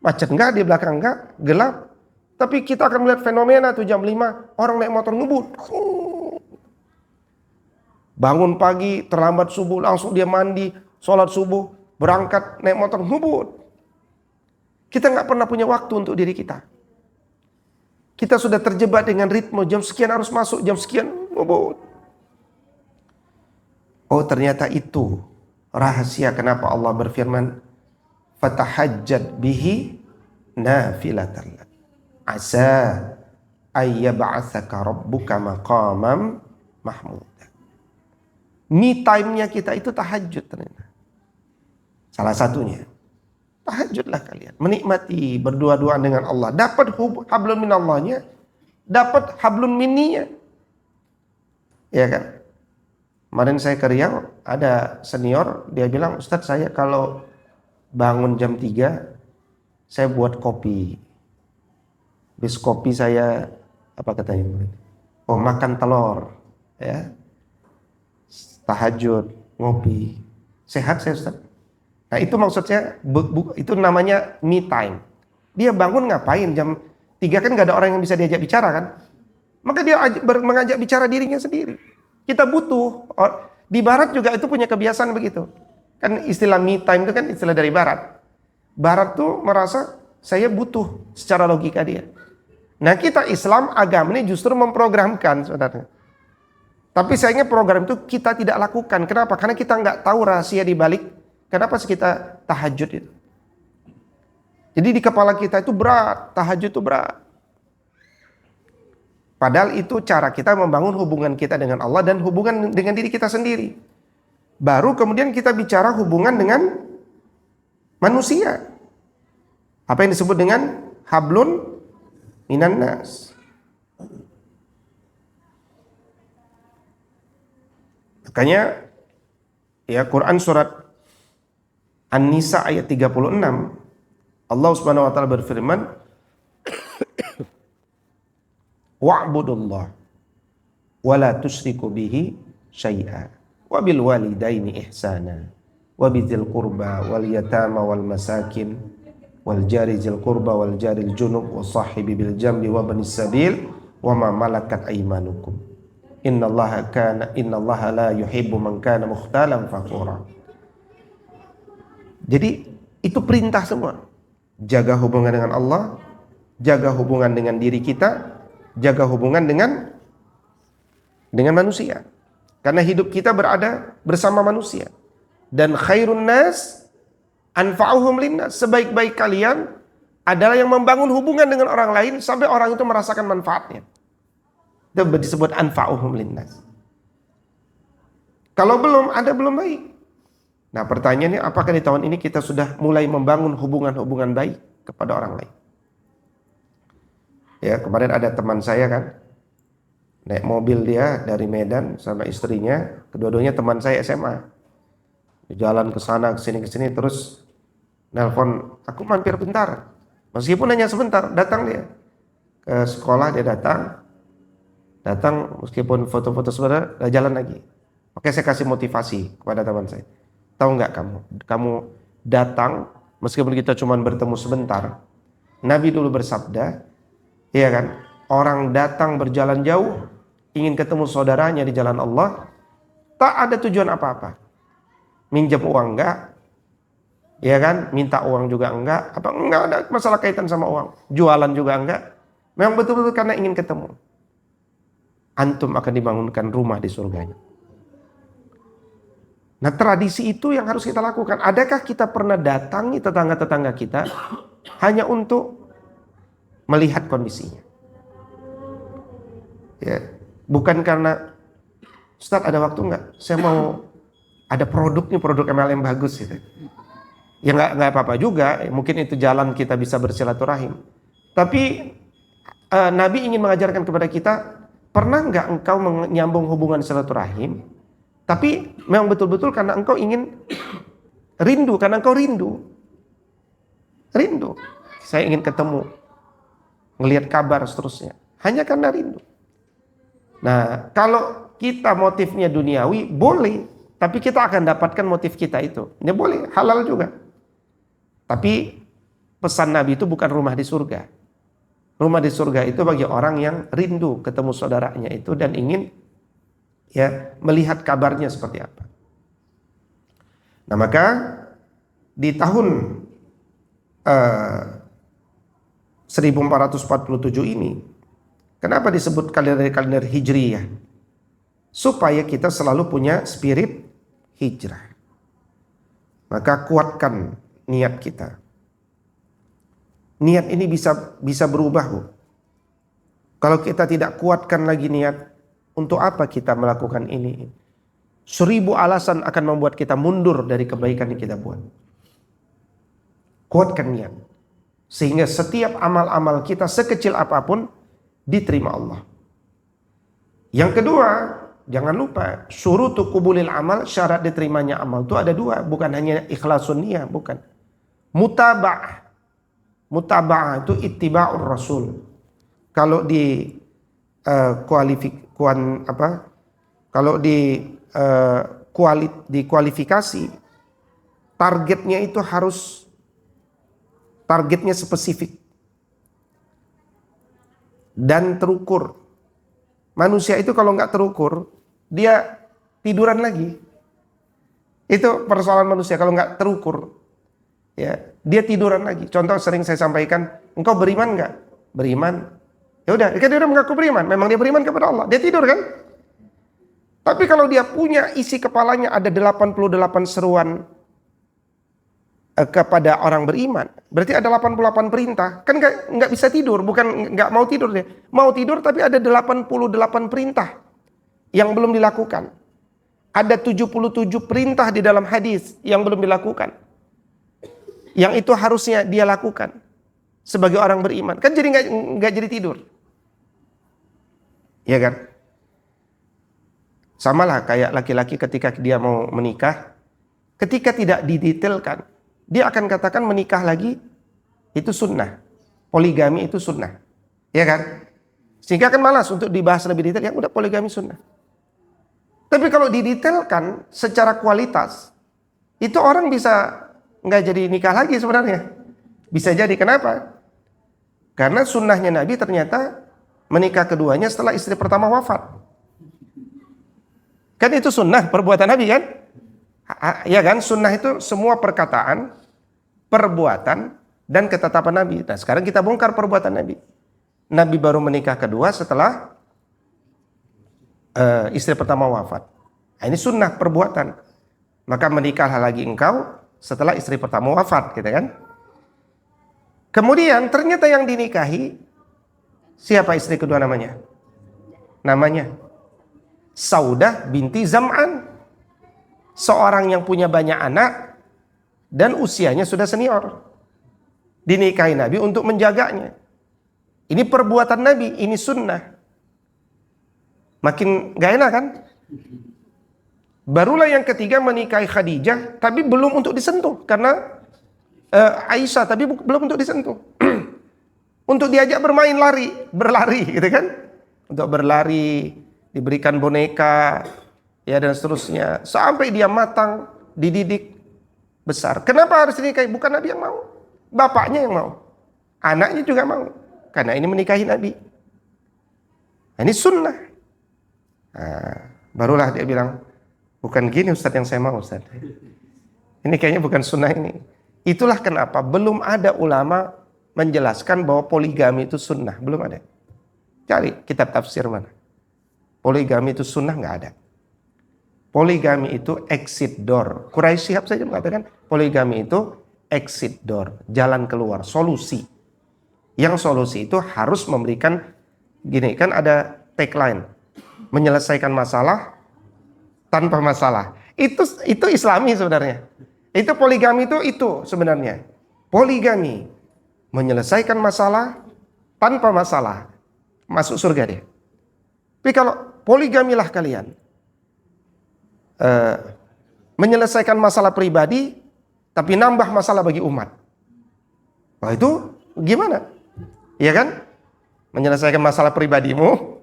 Speaker 1: Macet nggak, di belakang nggak, gelap. Tapi kita akan melihat fenomena tuh jam 5 orang naik motor ngebut. Bangun pagi terlambat subuh langsung dia mandi, sholat subuh, berangkat naik motor ngebut. Kita nggak pernah punya waktu untuk diri kita. Kita sudah terjebak dengan ritme jam sekian harus masuk, jam sekian ngebut. Oh, ternyata itu rahasia kenapa Allah berfirman, fatahajjad bihi nafilatan lak. Asa ayyab'atsaka rabbuka maqamam mahmud. Me time-nya kita itu tahajud ternyata. Salah satunya. Tahajudlah kalian. Menikmati berdua-duaan dengan Allah. Dapat hablum minallahnya. Dapat hablum minninya. Ya kan? Kemarin saya ke Riau, ada senior, dia bilang, Ustadz saya kalau bangun jam 3, saya buat kopi. Habis kopi saya, apa katanya? Oh, makan telur. Ya. Tahajud, ngopi. Sehat saya Ustadz. Nah itu maksudnya, itu namanya me time. Dia bangun ngapain? Jam 3 kan gak ada orang yang bisa diajak bicara kan? Maka dia mengajak bicara dirinya sendiri. Kita butuh. Di barat juga itu punya kebiasaan begitu. Kan istilah me time itu kan istilah dari barat. Barat tuh merasa saya butuh secara logika dia. Nah kita Islam agama ini justru memprogramkan saudara. Tapi sayangnya program itu kita tidak lakukan. Kenapa? Karena kita nggak tahu rahasia di balik kenapa sih kita tahajud itu. Jadi di kepala kita itu berat, tahajud itu berat. Padahal itu cara kita membangun hubungan kita dengan Allah dan hubungan dengan diri kita sendiri. Baru kemudian kita bicara hubungan dengan manusia. Apa yang disebut dengan hablun minan nas. Makanya ya Quran surat An-Nisa ayat 36 Allah Subhanahu wa taala berfirman wa'budullah wa la tusyriku bihi syai'a wa bil walidaini ihsana wa bidzil qurba wal yatama wal masakin wal jari dzil qurba wal jaril junub was sahibi bil jambi wa banis sabil wa ma malakat aymanukum innallaha la yuhibbu man kana mukhtalan fakhura. Jadi itu perintah semua. Jaga hubungan dengan Allah, jaga hubungan dengan diri kita, jaga hubungan dengan manusia. Karena hidup kita berada bersama manusia. Dan khairun nas anfa'uhum linnas. Sebaik-baik kalian adalah yang membangun hubungan dengan orang lain sampai orang itu merasakan manfaatnya. Itu disebut anfa'uhum linnas. Kalau belum, ada belum baik. Nah pertanyaannya, apakah di tahun ini kita sudah mulai membangun hubungan-hubungan baik kepada orang lain? Ya, kemarin ada teman saya kan, naik mobil dia dari Medan sama istrinya, kedua-duanya teman saya SMA. Jalan ke sana, ke sini, terus nelpon, aku mampir bentar. Meskipun hanya sebentar, datang dia. Ke sekolah dia datang meskipun foto-foto sebentar, jalan lagi. Oke, saya kasih motivasi kepada teman saya. Tahu nggak kamu datang meskipun kita cuma bertemu sebentar. Nabi dulu bersabda, iya kan, orang datang berjalan jauh ingin ketemu saudaranya di jalan Allah, tak ada tujuan apa-apa. Minjem uang enggak, iya kan, minta uang juga enggak ada masalah kaitan sama uang. Jualan juga enggak. Memang betul-betul karena ingin ketemu. Antum akan dibangunkan rumah di surganya. Nah tradisi itu yang harus kita lakukan. Adakah kita pernah datangi tetangga-tetangga kita hanya untuk melihat kondisinya? Ya, bukan karena Ustadz ada waktu nggak? Saya mau ada produk MLM bagus gitu. Ya nggak apa-apa juga. Mungkin itu jalan kita bisa bersilaturahim. Tapi Nabi ingin mengajarkan kepada kita, pernah nggak engkau menyambung hubungan silaturahim? Tapi memang betul-betul karena engkau ingin rindu, karena engkau rindu. Saya ingin ketemu, ngelihat kabar seterusnya. Hanya karena rindu. Nah, kalau kita motifnya duniawi, boleh. Tapi kita akan dapatkan motif kita itu. Ya boleh, halal juga. Tapi pesan Nabi itu bukan rumah di surga. Rumah di surga itu bagi orang yang rindu ketemu saudaranya itu dan ingin ya melihat kabarnya seperti apa. Nah maka di tahun 1447 ini, kenapa disebut kalender Hijriyah? Supaya kita selalu punya spirit hijrah. Maka kuatkan niat kita. Niat ini bisa berubah, Bu. Kalau kita tidak kuatkan lagi niat, untuk apa kita melakukan ini? 1000 alasan akan membuat kita mundur dari kebaikan yang kita buat. Kuatkan niat, sehingga setiap amal-amal kita sekecil apapun diterima Allah. Yang kedua, jangan lupa syurutu qubulil amal, syarat diterimanya amal itu ada 2, bukan hanya ikhlasun niyah, bukan. Mutaba'ah. Mutaba'ah itu ittiba'ur rasul. Kalau di kualifikasi, targetnya itu harus targetnya spesifik dan terukur. Manusia itu kalau nggak terukur, dia tiduran lagi. Itu persoalan manusia, kalau nggak terukur, ya dia tiduran lagi. Contoh sering saya sampaikan, engkau beriman nggak? Beriman. Ya udah, dia udah mengaku beriman. Memang dia beriman kepada Allah. Dia tidur kan? Tapi kalau dia punya isi kepalanya ada 88 seruan kepada orang beriman, berarti ada 88 perintah. Kan nggak bisa tidur, bukan nggak mau tidur dia. Mau tidur tapi ada 88 perintah yang belum dilakukan. Ada 77 perintah di dalam hadis yang belum dilakukan. Yang itu harusnya dia lakukan sebagai orang beriman. Kan jadi nggak jadi tidur. Ya kan? Samalah kayak laki-laki ketika dia mau menikah, ketika tidak didetailkan, dia akan katakan menikah lagi itu sunnah, poligami itu sunnah, ya kan? Sehingga akan malas untuk dibahas lebih detail, yang udah poligami sunnah. Tapi kalau didetailkan secara kualitas, itu orang bisa nggak jadi nikah lagi sebenarnya. Bisa jadi, kenapa? Karena sunnahnya Nabi ternyata menikah keduanya setelah istri pertama wafat. Kan itu sunnah perbuatan Nabi kan? Ya kan, sunnah itu semua perkataan, perbuatan, dan ketetapan Nabi. Nah sekarang kita bongkar perbuatan Nabi. Nabi baru menikah kedua setelah istri pertama wafat. Nah, ini sunnah perbuatan. Maka menikahlah lagi engkau setelah istri pertama wafat, gitu kan? Kemudian ternyata yang dinikahi, siapa istri kedua namanya? Namanya Saudah binti Zam'an. Seorang yang punya banyak anak dan usianya sudah senior. Dinikahi Nabi untuk menjaganya. Ini perbuatan Nabi, ini sunnah. Makin gak enak kan? Barulah yang ketiga menikahi Khadijah, tapi belum untuk disentuh. Karena Aisyah, tapi belum untuk disentuh. Untuk diajak bermain berlari gitu kan? Untuk berlari, diberikan boneka, ya dan seterusnya. Sampai dia matang, dididik, besar. Kenapa harus dinikahi? Bukan Nabi yang mau. Bapaknya yang mau. Anaknya juga mau. Karena ini menikahi Nabi. Nah, ini sunnah. Nah, barulah dia bilang, bukan gini Ustadz yang saya mau Ustadz. Ini kayaknya bukan sunnah ini. Itulah kenapa belum ada ulama menjelaskan bahwa poligami itu sunnah. Belum ada. Cari kitab tafsir mana. Poligami itu sunnah, nggak ada. Poligami itu exit door. Quraisy Shihab saja mengatakan poligami itu exit door, jalan keluar, solusi. Yang solusi itu harus memberikan, gini kan ada tagline, menyelesaikan masalah tanpa masalah. Itu Islami sebenarnya. Itu poligami itu sebenarnya. Poligami menyelesaikan masalah tanpa masalah, masuk surga dia. Tapi kalau poligamilah kalian menyelesaikan masalah pribadi tapi nambah masalah bagi umat. Wah itu gimana? Iya kan? Menyelesaikan masalah pribadimu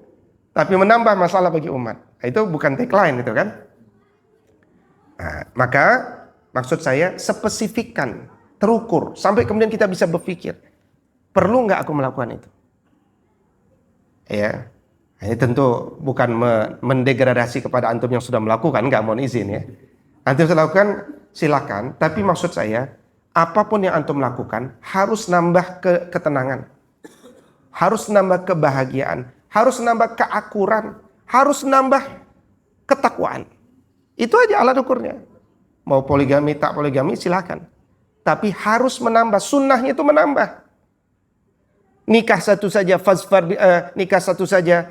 Speaker 1: tapi menambah masalah bagi umat. Itu bukan tagline itu kan? Nah, maka maksud saya spesifikkan, terukur, sampai kemudian kita bisa berpikir, perlu nggak aku melakukan itu? Ya, ini tentu bukan mendegradasi kepada antum yang sudah melakukan, nggak mohon izin ya. Antum sudah lakukan, silakan. Tapi maksud saya, apapun yang antum lakukan harus nambah ketenangan, harus nambah kebahagiaan, harus nambah keakuran, harus nambah ketakwaan. Itu aja alat ukurnya. Mau poligami tak poligami silakan, tapi harus menambah, sunnahnya itu menambah. Nikah satu saja, nikah satu saja,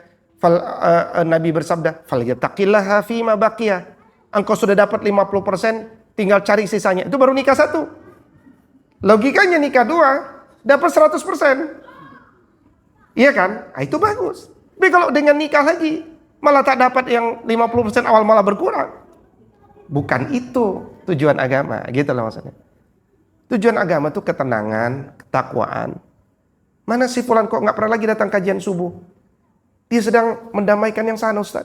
Speaker 1: Nabi bersabda, "Falyattaqillaha fima baqiya." Engkau sudah dapat 50%, tinggal cari sisanya. Itu baru nikah satu. Logikanya nikah dua, dapat 100%. Iya kan? Nah, itu bagus. Tapi kalau dengan nikah lagi, malah tak dapat yang 50% awal, malah berkurang. Bukan itu tujuan agama, gitu lah maksudnya. Tujuan agama itu ketenangan, ketakwaan. Mana si fulan kok nggak pernah lagi datang kajian subuh? Dia sedang mendamaikan yang sana, Ustaz.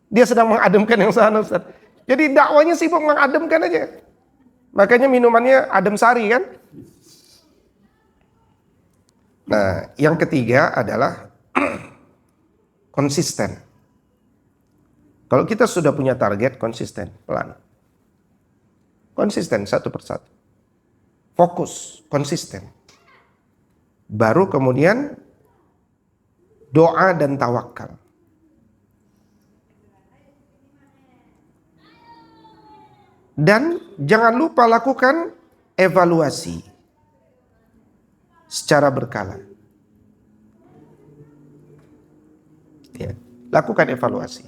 Speaker 1: Dia sedang mengademkan yang sana, Ustaz. Jadi dakwanya sibuk mengademkan aja. Makanya minumannya adem sari kan? Nah, yang ketiga adalah konsisten. Kalau kita sudah punya target, konsisten, pelan. Konsisten satu persatu. Fokus, konsisten. Baru kemudian doa dan tawakal. Dan jangan lupa lakukan evaluasi secara berkala. Ya, lakukan evaluasi.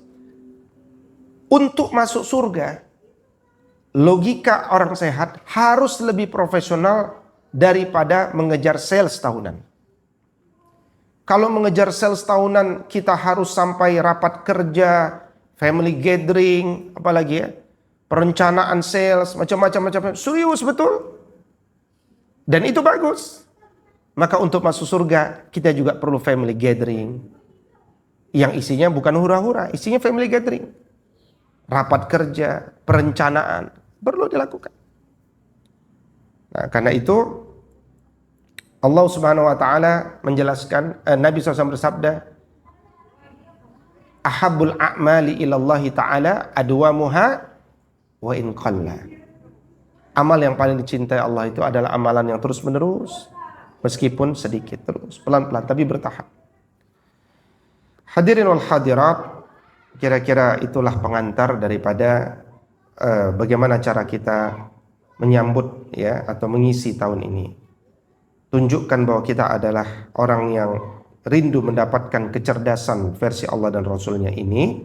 Speaker 1: Untuk masuk surga, logika orang sehat harus lebih profesional daripada mengejar sales tahunan. Kalau mengejar sales tahunan, kita harus sampai rapat kerja, family gathering, apalagi ya, perencanaan sales, macam-macam, serius betul. Dan itu bagus. Maka untuk masuk surga, kita juga perlu family gathering. Yang isinya bukan hura-hura, isinya family gathering. Rapat kerja, perencanaan, perlu dilakukan. Nah, karena itu, Allah Subhanahu wa taala menjelaskan, Nabi SAW bersabda, "Ahabbul a'mali ilallahi ta'ala adwamuha wa in qalla." Amal yang paling dicintai Allah itu adalah amalan yang terus menerus, meskipun sedikit, terus pelan-pelan tapi bertahap. Hadirin wal hadirat, kira-kira itulah pengantar daripada bagaimana cara kita menyambut ya atau mengisi tahun ini. Tunjukkan bahwa kita adalah orang yang rindu mendapatkan kecerdasan versi Allah dan Rasulnya ini.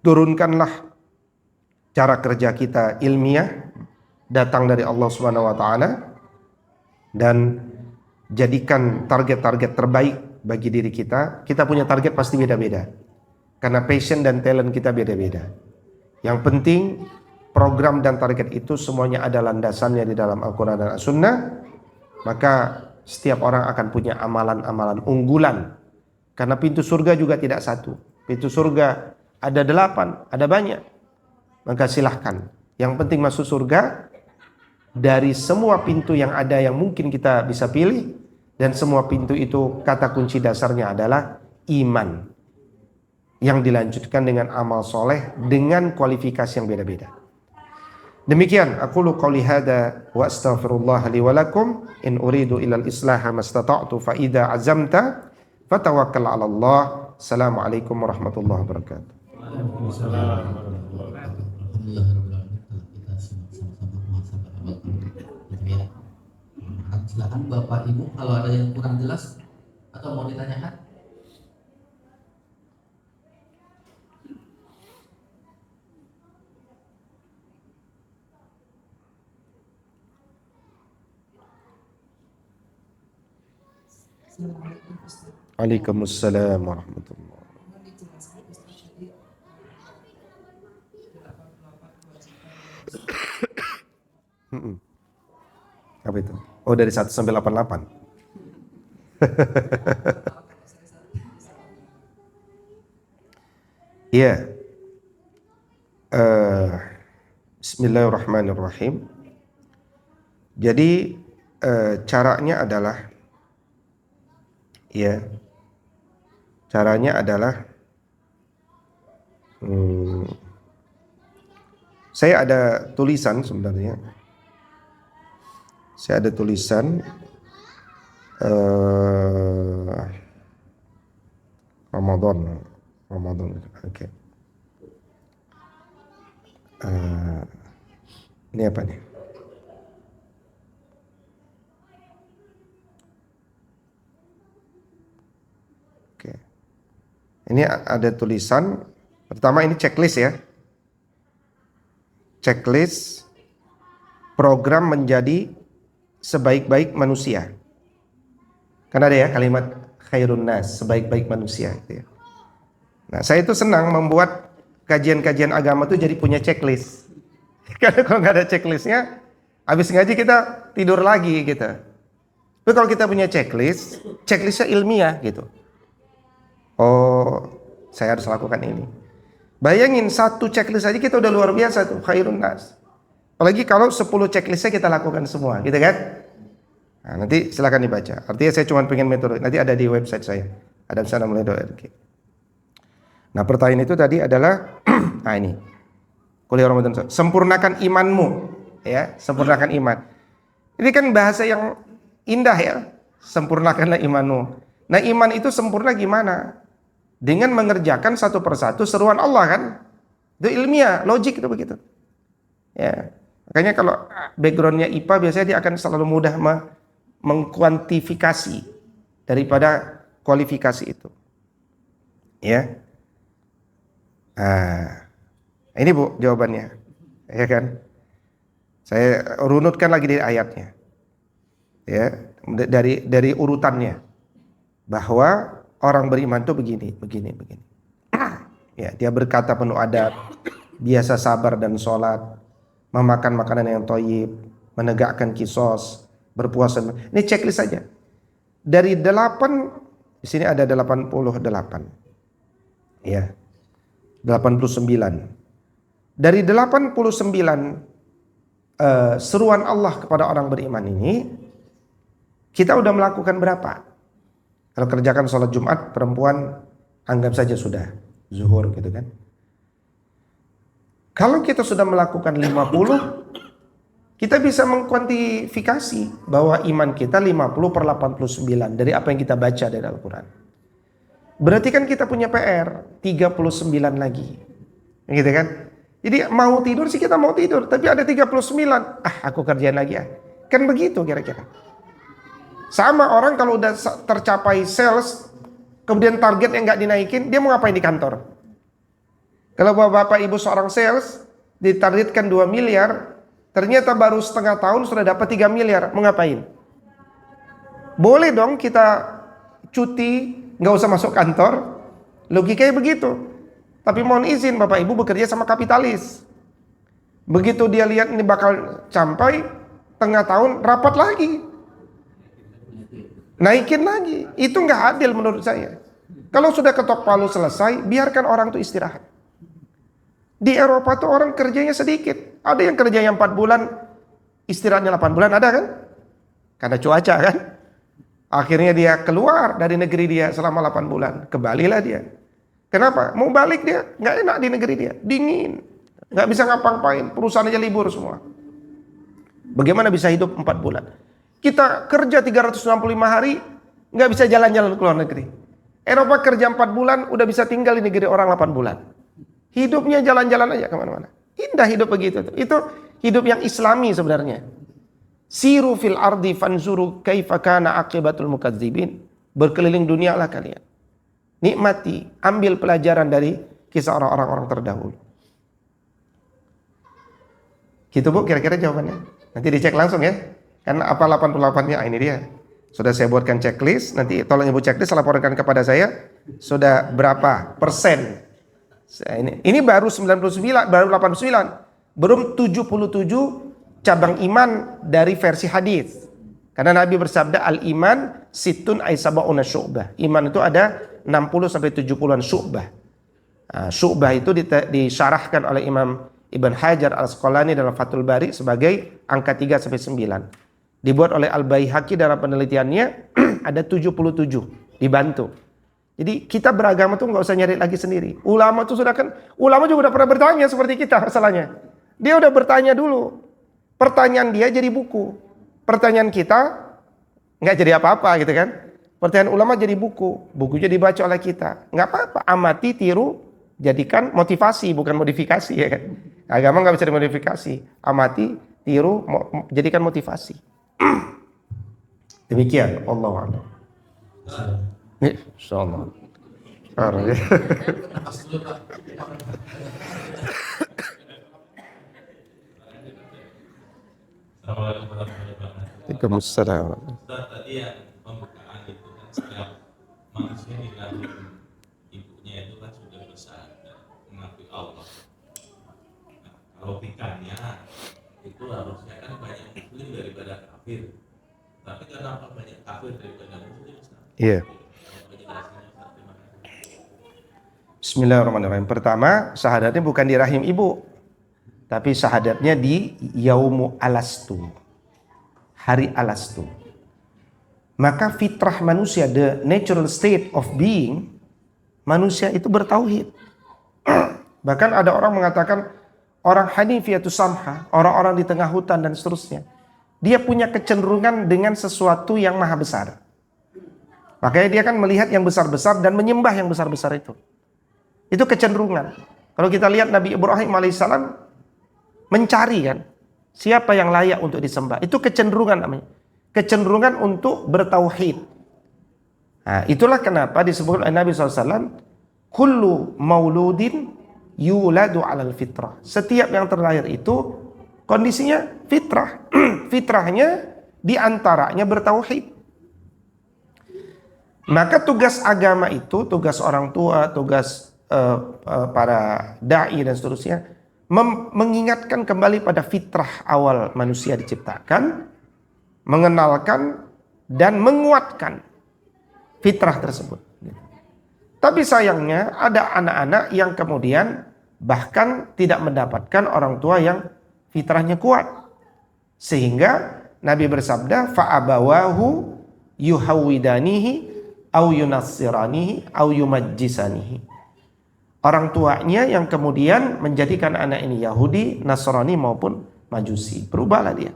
Speaker 1: Turunkanlah cara kerja kita ilmiah, datang dari Allah Subhanahu wa taala, dan jadikan target-target terbaik bagi diri kita. Kita punya target pasti beda-beda, karena passion dan talent kita beda-beda. Yang penting program dan target itu semuanya ada landasannya di dalam Al-Quran dan As-Sunnah. Maka setiap orang akan punya amalan-amalan unggulan. Karena pintu surga juga tidak satu. Pintu surga ada 8, ada banyak. Maka silahkan. Yang penting masuk surga. Dari semua pintu yang ada yang mungkin kita bisa pilih. Dan semua pintu itu kata kunci dasarnya adalah iman. Yang dilanjutkan dengan amal soleh dengan kualifikasi yang beda-beda. Demikian aqulu qouli hadza wa astaghfirullah li wa lakum in uridu ilal islaha mastata'tu fa idza azamta fatawakkal 'ala Allah. Assalamualaikum warahmatullahi wabarakatuh.
Speaker 2: Waalaikumsalam warahmatullahi wabarakatuh. Kita sama-sama silakan Bapak Ibu kalau ada yang kurang jelas atau mau ditanyakan.
Speaker 1: Waalaikumsalam warahmatullahi wabarakatuh. Apa itu? Oh, dari 1 sampai 88. Iya. Bismillahirrahmanirrahim. Jadi caranya adalah saya ada tulisan sebenarnya. Saya ada tulisan Ramadan. Oke. Ini apa nih? Oke. Ini ada tulisan. Pertama ini checklist ya. Checklist program menjadi sebaik-baik manusia. Kan ada ya kalimat khairun nas, sebaik-baik manusia gitu ya. Nah, saya itu senang membuat kajian-kajian agama itu jadi punya checklist. Karena kalau nggak ada checklistnya, habis ngaji kita tidur lagi gitu. Tapi kalau kita punya checklist, checklistnya ilmiah gitu. Oh, saya harus lakukan ini. Bayangin satu checklist aja kita udah luar biasa tuh, khairun nas. Apalagi kalau 10 checklistnya kita lakukan semua, gitu kan? Nah, nanti silakan dibaca. Artinya saya cuma pengen metode. Nanti ada di website saya, adamsanamulai.org. Nah, pertanyaan itu tadi adalah, nah ini, kuliah Ramadan. Sempurnakan imanmu, ya, sempurnakan iman. Ini kan bahasa yang indah ya, sempurnakanlah imanmu. Nah, iman itu sempurna gimana? Dengan mengerjakan satu persatu seruan Allah kan? Itu ilmiah, logik itu begitu. Ya, makanya kalau backgroundnya IPA biasanya dia akan selalu mudah mengkuantifikasi daripada kualifikasi itu. Ya. Nah, ini Bu jawabannya. Ya kan? Saya runutkan lagi dari ayatnya. Ya, dari urutannya. Bahwa orang beriman itu begini. Ya, dia berkata penuh adab, biasa sabar dan sholat, memakan makanan yang thayyib, menegakkan kisos, berpuasa. Ini checklist saja. Dari 8, di sini ada 88. Ya. 89. Dari 89 seruan Allah kepada orang beriman ini, kita udah melakukan berapa? Kalau kerjakan sholat Jumat, perempuan anggap saja sudah zuhur gitu kan. Kalau kita sudah melakukan 50, kita bisa mengkuantifikasi bahwa iman kita 50/89 dari apa yang kita baca dari Al-Quran. Berarti kan kita punya PR 39 lagi. Gitu kan? Jadi mau tidur sih kita mau tidur, tapi ada 39. Aku kerjain lagi ya. Kan begitu kira-kira. Sama orang kalau udah tercapai sales, kemudian target yang nggak dinaikin, dia mau ngapain di kantor? Kalau bapak ibu seorang sales, ditargetkan 2 miliar, ternyata baru setengah tahun sudah dapat 3 miliar, mau ngapain? Boleh dong kita cuti, nggak usah masuk kantor, logikanya begitu. Tapi mohon izin bapak ibu bekerja sama kapitalis. Begitu dia lihat ini bakal sampai tengah tahun, rapat lagi, naikin lagi. Itu nggak adil menurut saya. Kalau sudah ketok palu selesai, biarkan orang itu istirahat. Di Eropa tuh orang kerjanya sedikit. Ada yang kerjanya 4 bulan, istirahatnya 8 bulan, ada kan? Karena cuaca kan. Akhirnya dia keluar dari negeri dia selama 8 bulan. Kembalilah dia. Kenapa? Mau balik dia, nggak enak di negeri dia. Dingin. Nggak bisa ngapa-ngapain. Perusahaan aja libur semua. Bagaimana bisa hidup 4 bulan? Kita kerja 365 hari, nggak bisa jalan-jalan ke luar negeri. Eropa kerja 4 bulan, udah bisa tinggal di negeri orang 8 bulan. Hidupnya jalan-jalan aja kemana-mana. Indah hidup begitu. Itu hidup yang islami sebenarnya. Siru fil ardi fanzuru kaifa kana aqibatul mukadzibin. Berkeliling dunia lah kalian. Nikmati, ambil pelajaran dari kisah orang-orang terdahulu. Gitu Bu, kira-kira jawabannya. Nanti dicek langsung ya. Karena apa 88-nya? Ini dia. Sudah saya buatkan checklist. Nanti tolong Ibu checklist, laporkan kepada saya. Sudah berapa persen? Ini baru 99, baru 89. Belum 77 cabang iman dari versi hadis. Karena Nabi bersabda al-iman situn aisabauna syu'bah. Iman itu ada 60 sampai 70-an syu'bah. Syu'bah itu disyarahkan oleh Imam Ibn Hajar Al-Asqalani dalam Fathul Bari sebagai angka 3 sampai 9. Dibuat oleh Al-Baihaqi dalam penelitiannya ada 77 dibantu. Jadi kita beragama tuh nggak usah nyari lagi sendiri. Ulama tuh sudah kan, ulama juga udah pernah bertanya seperti kita masalahnya. Dia udah bertanya dulu. Pertanyaan dia jadi buku. pertanyaan kita nggak jadi apa-apa gitu kan. Pertanyaan ulama jadi buku, bukunya dibaca oleh kita. Nggak apa-apa, amati, tiru, jadikan motivasi, bukan modifikasi ya kan. Agama nggak bisa dimodifikasi. Amati, tiru, jadikan motivasi. Demikian, Allah a'lam. Insyaallah.
Speaker 3: Assalamualaikum warahmatullahi wabarakatuh.
Speaker 1: Waalaikumsalam.
Speaker 3: Ustaz, tadi yang pembukaan itu kan setiap manusia di dalam ibunya itu kan sudah bisa mengakui Allah. Nah, kalau logikanya itu harusnya kan banyak muslim daripada kafir. Tapi kenapa banyak kafir daripada muslim?
Speaker 1: Iya. Bismillahirrahmanirrahim. Pertama, syahadatnya bukan di rahim ibu, tapi syahadatnya di Yaumu Alastu, hari Alastu. Maka fitrah manusia, the natural state of being, manusia itu bertauhid. Bahkan ada orang mengatakan orang Hanifiyatus Samha, orang-orang di tengah hutan dan seterusnya, dia punya kecenderungan dengan sesuatu yang maha besar. Makanya dia kan melihat yang besar-besar dan menyembah yang besar-besar itu. Itu kecenderungan. Kalau kita lihat Nabi Ibrahim alaihissalam mencari kan siapa yang layak untuk disembah. Itu kecenderungan namanya. Kecenderungan untuk bertauhid. Nah, itulah kenapa disebut oleh Nabi SAW, kullu mauludin yuladu alal fitrah. Setiap yang terlahir itu kondisinya fitrah. Fitrahnya diantaranya bertauhid. Maka tugas agama itu, tugas orang tua, tugas para da'i dan seterusnya, mengingatkan kembali pada fitrah awal manusia diciptakan, mengenalkan dan menguatkan fitrah tersebut. Tapi sayangnya ada anak-anak yang kemudian bahkan tidak mendapatkan orang tua yang fitrahnya kuat. Sehingga Nabi bersabda, fa'abawahu yuhawwidanihi au yunassiranihi au yumajjisanihi. Orang tuanya yang kemudian menjadikan anak ini Yahudi, Nasrani maupun Majusi. Berubahlah dia.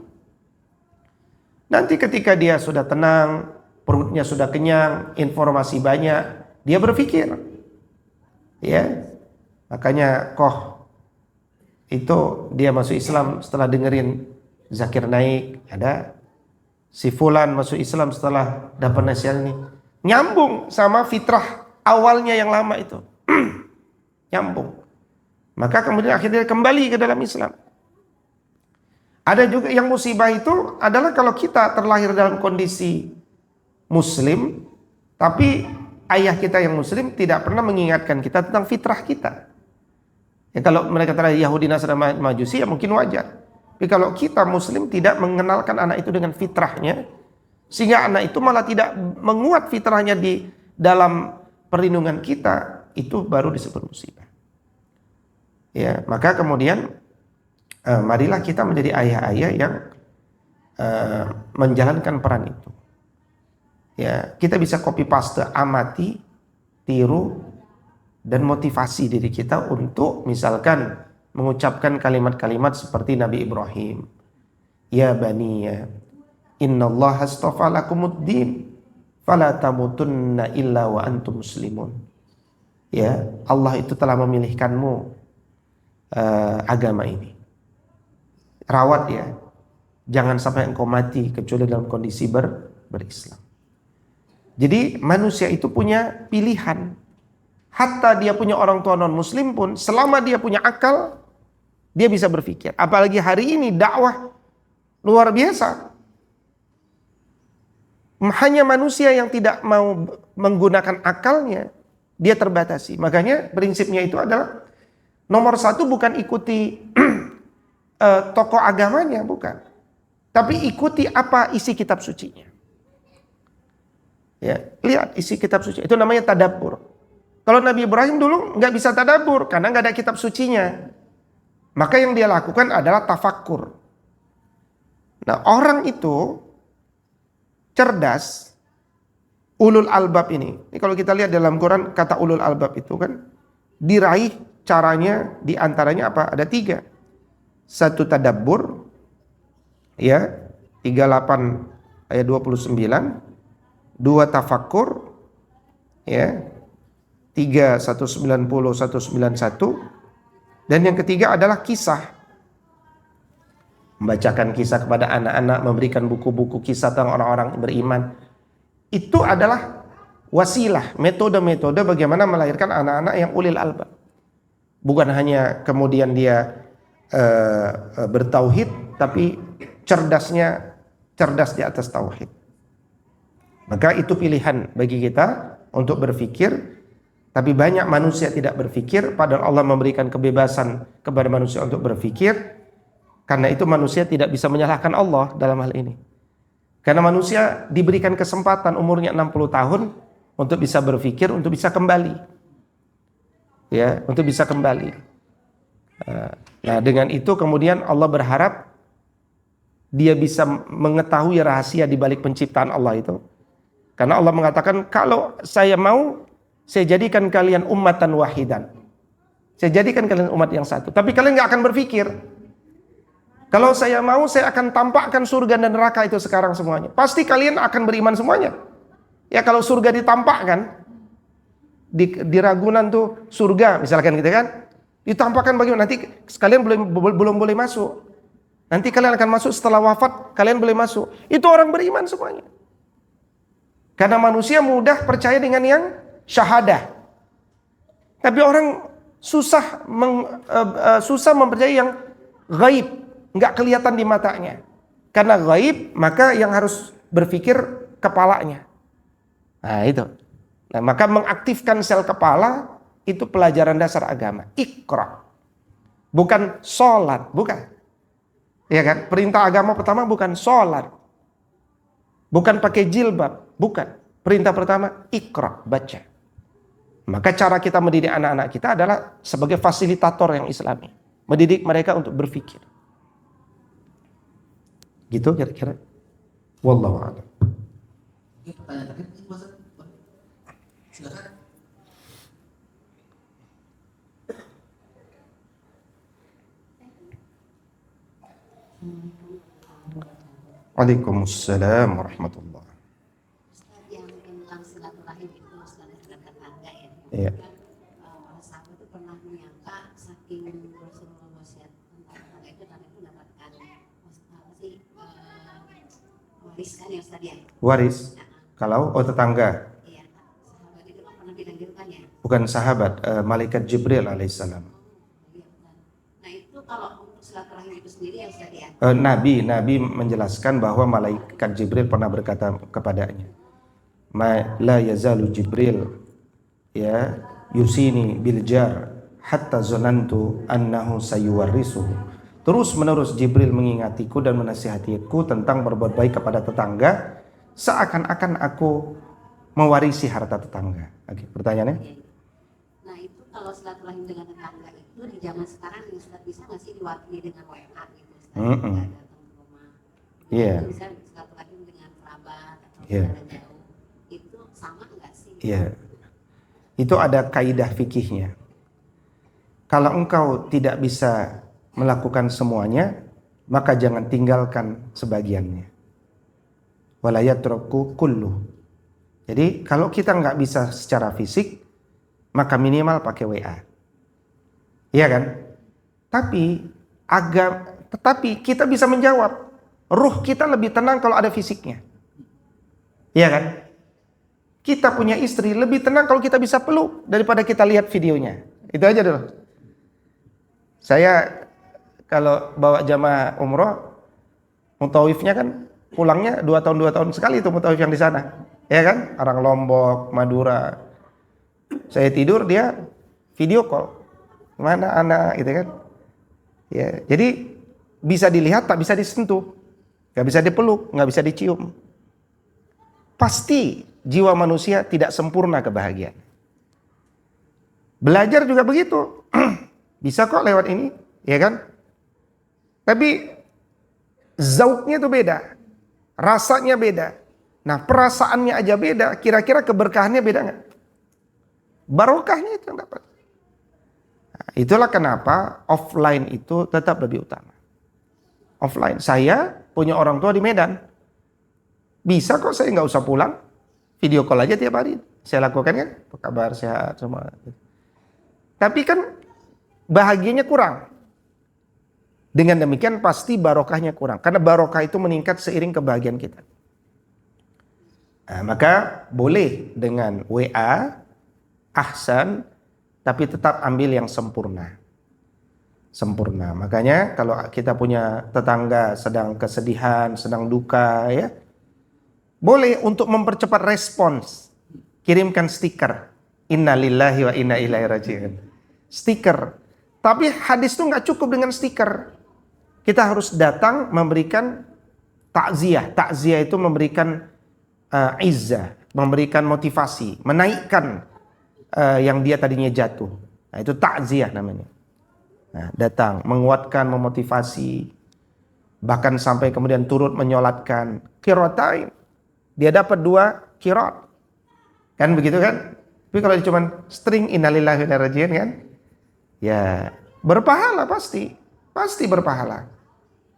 Speaker 1: Nanti ketika dia sudah tenang, perutnya sudah kenyang, informasi banyak, dia berpikir. Ya. Makanya itu dia masuk Islam setelah dengerin Zakir Naik, ada si fulan masuk Islam setelah dapat nasihat ini. Nyambung sama fitrah awalnya yang lama itu. Nyambung. Maka kemudian akhirnya kembali ke dalam Islam. Ada juga yang musibah itu adalah kalau kita terlahir dalam kondisi muslim, tapi ayah kita yang muslim tidak pernah mengingatkan kita tentang fitrah kita. Ya, kalau mereka terlahir Yahudi, Nasrani, Majusi ya mungkin wajar. Tapi kalau kita muslim tidak mengenalkan anak itu dengan fitrahnya, sehingga anak itu malah tidak menguat fitrahnya di dalam perlindungan kita, itu baru disebut musibah. Ya, maka kemudian marilah kita menjadi ayah-ayah yang menjalankan peran itu. Ya, kita bisa copy paste, amati, tiru, dan motivasi diri kita untuk misalkan mengucapkan kalimat-kalimat seperti Nabi Ibrahim. Ya baniya, innallaha astafa lakumuddin, fala tamutunna illa wa antum muslimun. Ya, Allah itu telah memilihkanmu agama ini. Rawat ya. Jangan sampai engkau mati kecuali dalam kondisi berislam. Jadi manusia itu punya pilihan. Hatta dia punya orang tua non muslim pun, selama dia punya akal, dia bisa berpikir. Apalagi hari ini dakwah luar biasa. Hanya manusia yang tidak mau menggunakan akalnya, dia terbatasi. Makanya prinsipnya itu adalah nomor satu bukan ikuti tokoh agamanya, bukan. Tapi ikuti apa isi kitab sucinya. Ya, lihat isi kitab suci. Itu namanya tadabbur. Kalau Nabi Ibrahim dulu nggak bisa tadabbur karena nggak ada kitab sucinya. Maka yang dia lakukan adalah tafakkur. Nah, orang itu cerdas, ulul albab ini. Ini kalau kita lihat dalam Quran, kata ulul albab itu kan diraih caranya diantaranya apa? Ada 3. 1 tadabbur, ya. 38 ayat 29, 2 tafakkur, ya, 3 190 191, dan yang ketiga adalah kisah. Membacakan kisah kepada anak-anak, memberikan buku-buku kisah tentang orang-orang beriman. Itu adalah wasilah, metode-metode bagaimana melahirkan anak-anak yang ulil albab. Bukan hanya kemudian dia bertauhid, tapi cerdas di atas tauhid. Maka itu pilihan bagi kita untuk berpikir. Tapi banyak manusia tidak berpikir, padahal Allah memberikan kebebasan kepada manusia untuk berpikir. Karena itu manusia tidak bisa menyalahkan Allah dalam hal ini. Karena manusia diberikan kesempatan umurnya 60 tahun untuk bisa berpikir, untuk bisa kembali. Ya, untuk bisa kembali. Nah, dengan itu kemudian Allah berharap dia bisa mengetahui rahasia di balik penciptaan Allah itu. Karena Allah mengatakan, kalau saya mau, saya jadikan kalian ummatan wahidan. Saya jadikan kalian umat yang satu. Tapi kalian gak akan berpikir. Kalau saya mau, saya akan tampakkan surga dan neraka itu sekarang semuanya. Pasti kalian akan beriman semuanya. Ya, kalau surga ditampakkan, di Ragunan tuh surga, misalkan gitu kan, ditampakkan bagaimana, nanti kalian belum boleh masuk. Nanti kalian akan masuk setelah wafat, kalian boleh masuk. Itu orang beriman semuanya. Karena manusia mudah percaya dengan yang syahadah. Tapi orang susah mempercayai yang gaib, nggak kelihatan di matanya. Karena gaib, maka yang harus berpikir kepalanya. Nah itu. Nah, maka mengaktifkan sel kepala itu pelajaran dasar agama. Iqra. Bukan sholat, bukan. Ya kan? Perintah agama pertama bukan sholat. Bukan pakai jilbab, bukan. Perintah pertama Iqra, baca. Maka cara kita mendidik anak-anak kita adalah sebagai fasilitator yang Islami. Mendidik mereka untuk berpikir. Gitu kira-kira. Wallahu a'lam.
Speaker 2: Oke, pertanyaan terakhir, silakan.
Speaker 1: Waalaikumsalam warahmatullahi.
Speaker 4: Ustaz, yang tentang silaturahim itu saudara tetangga ya.
Speaker 1: Iya.
Speaker 4: Para sahabat itu pernah menyangka saking Rasulullah wasiat tentang tetangga itu dan itu mendapatkan wariskan ya Ustaz ya.
Speaker 1: Waris. Kalau tetangga.
Speaker 4: Iya, sahabat itu kan pernah bilang gitu kan ya.
Speaker 1: Bukan sahabat, malaikat Jibril alaihissalam.
Speaker 4: Iya, benar. Nah itu kalau untuk silaturahim itu sendiri ya Ustaz ya.
Speaker 1: Nabi menjelaskan bahwa malaikat Jibril pernah berkata kepadanya, la yazalu Jibril ya yusini bil jar hatta zonantu annahu sayuwarrisuhu. Terus menerus Jibril mengingatiku dan menasihatiku tentang berbuat baik kepada tetangga, seakan-akan aku mewarisi harta tetangga. Oke, pertanyaannya?
Speaker 4: Nah itu kalau silaturahim dengan tetangga itu di zaman sekarang ya Ustaz, bisa nggak sih diwakili dengan WA gitu Ustaz? Nggak datang ke rumah.
Speaker 1: Iya.
Speaker 4: Itu bisa silaturahim dengan kerabat atau
Speaker 1: Iya.
Speaker 4: saudara jauh. Itu sama nggak sih?
Speaker 1: Iya. Itu ada kaidah fikihnya. Kalau engkau tidak bisa melakukan semuanya, maka jangan tinggalkan sebagiannya. Wala yatruku kullu. Jadi kalau kita nggak bisa secara fisik, maka minimal pakai WA. Iya kan? Tetapi kita bisa menjawab. Ruh kita lebih tenang kalau ada fisiknya. Iya kan? Kita punya istri lebih tenang kalau kita bisa peluk daripada kita lihat videonya. Itu aja dulu. Saya kalau bawa jamaah umroh, mutawifnya kan pulangnya 2 tahun sekali itu mutawif yang di sana. Ya kan? Orang Lombok, Madura. Saya tidur, dia video call. Mana anak gitu kan? Ya, jadi bisa dilihat tak bisa disentuh. Gak bisa dipeluk, gak bisa dicium. Pasti jiwa manusia tidak sempurna kebahagiaan. Belajar juga begitu. Bisa kok lewat ini, ya kan? Tapi zauknya itu beda. Rasanya beda. Nah, perasaannya aja beda. Kira-kira keberkahannya beda nggak? Barokahnya itu yang dapat. Nah, itulah kenapa offline itu tetap lebih utama. Offline. Saya punya orang tua di Medan. Bisa kok, saya nggak usah pulang. Video call aja tiap hari. Saya lakukan kan, apa kabar, sehat, semua. Tapi kan bahagianya kurang. Dengan demikian pasti barokahnya kurang. Karena barokah itu meningkat seiring kebahagiaan kita. Nah, maka boleh dengan WA, ahsan, tapi tetap ambil yang sempurna. Sempurna. Makanya kalau kita punya tetangga sedang kesedihan, sedang duka, ya, boleh untuk mempercepat respons, kirimkan stiker. Inna lillahi wa inna ilaihi raji'un. Stiker. Tapi hadis itu nggak cukup dengan stiker. Kita harus datang memberikan takziah. Takziah itu memberikan izzah, memberikan motivasi, menaikkan yang dia tadinya jatuh. Nah, itu takziah namanya. Nah, datang, menguatkan, memotivasi, bahkan sampai kemudian turut menyolatkan qiraatain. Dia dapat 2 qiraat. Kan begitu kan? Tapi kalau cuma string innalillahi wa inna ilaihi raji'un kan? Ya, berpahala pasti. Pasti berpahala.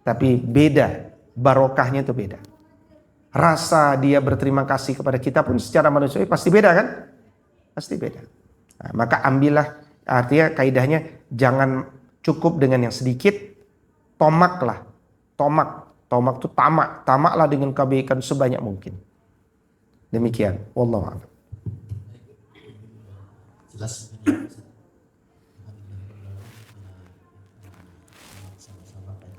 Speaker 1: Tapi beda, barokahnya itu beda. Rasa dia berterima kasih kepada kita pun secara manusiawi pasti beda kan? Pasti beda. Nah, maka ambillah, artinya kaidahnya jangan cukup dengan yang sedikit, tomaklah. Tomak itu tamaklah dengan kebaikan sebanyak mungkin. Demikian, wallahu a'lam.
Speaker 2: Jelas. Sama-sama kita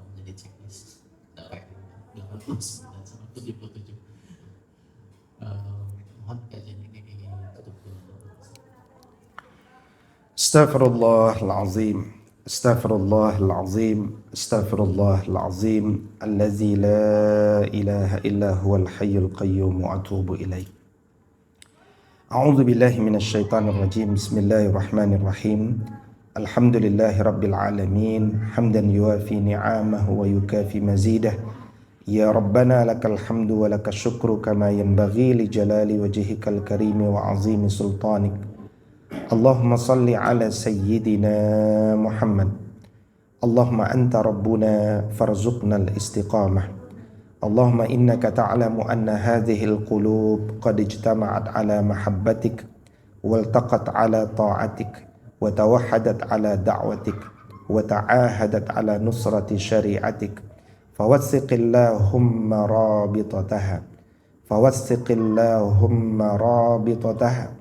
Speaker 2: menjadi checklist. Mohon kajian ini tutup dulu.
Speaker 1: Astaghfirullahalazim. Astaghfirullahalazim. Astaghfirullahalazim. Allazi la ilaha illa huwal hayyul qayyum wa atubu ilaih. A'udzu billahi minasy syaithanir rajim. Bismillahirrahmanirrahim. Alhamdulillahi rabbil alamin. Hamdan yuwafi ni'amahu wa yukafi mazidah. Ya Rabbana lakal hamdu wa lakal syukru kama yanbaghi li jalali wajhikal karimi wa azimi sultanik. Allahumma salli ala sayyidina Muhammad. Allahumma anta rabbuna farzuqna al-istiqamah. Allahumma innaka ta'lamu anna hadhihi al-qulub qad ijtama'at ala mahabbatik waltaqat ala ta'atik wa tawahhadat ala da'watik wa ta'ahadat ala nusrati syari'atik. Fawassiqillahumma rabitataha. Fawassiqillahumma rabitataha.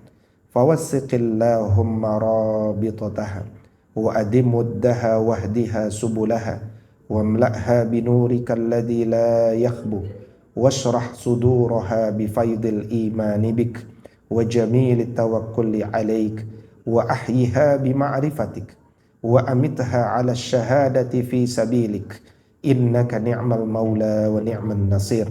Speaker 1: Fawassiqillahumma rabitataha wa adimuddaha wahdiha subulaha wamla'ha binurika alladhi la yakhbu washrah suduraha bifaydil imani bik wa jamil tawakkuli alaik wa ahyiha bima'rifatik wa amitha ala syahadati fi sabilik innaka ni'mal maula wa ni'man nasir.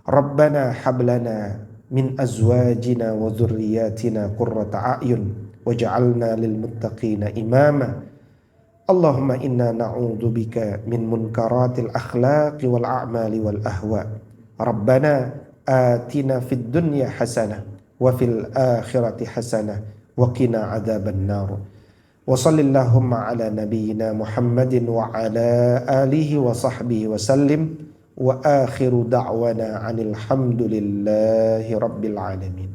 Speaker 1: Rabbana hablana min azwajina wa dhurriyyatina qurrata a'yun waj'alna lil muttaqina imama. Allahumma inna na'udzu bika min munkaratil akhlaqi wal a'mali wal ahwa. Rabbana atina fid dunya hasanah wa fil akhirati hasanah wa qina adzaban nar. Wa sallallahumma ala nabiyyina Muhammadin wa ala alihi wa sahbihi wa sallim. Wa akhiru da'wana anil hamdulillahi rabbil alamin.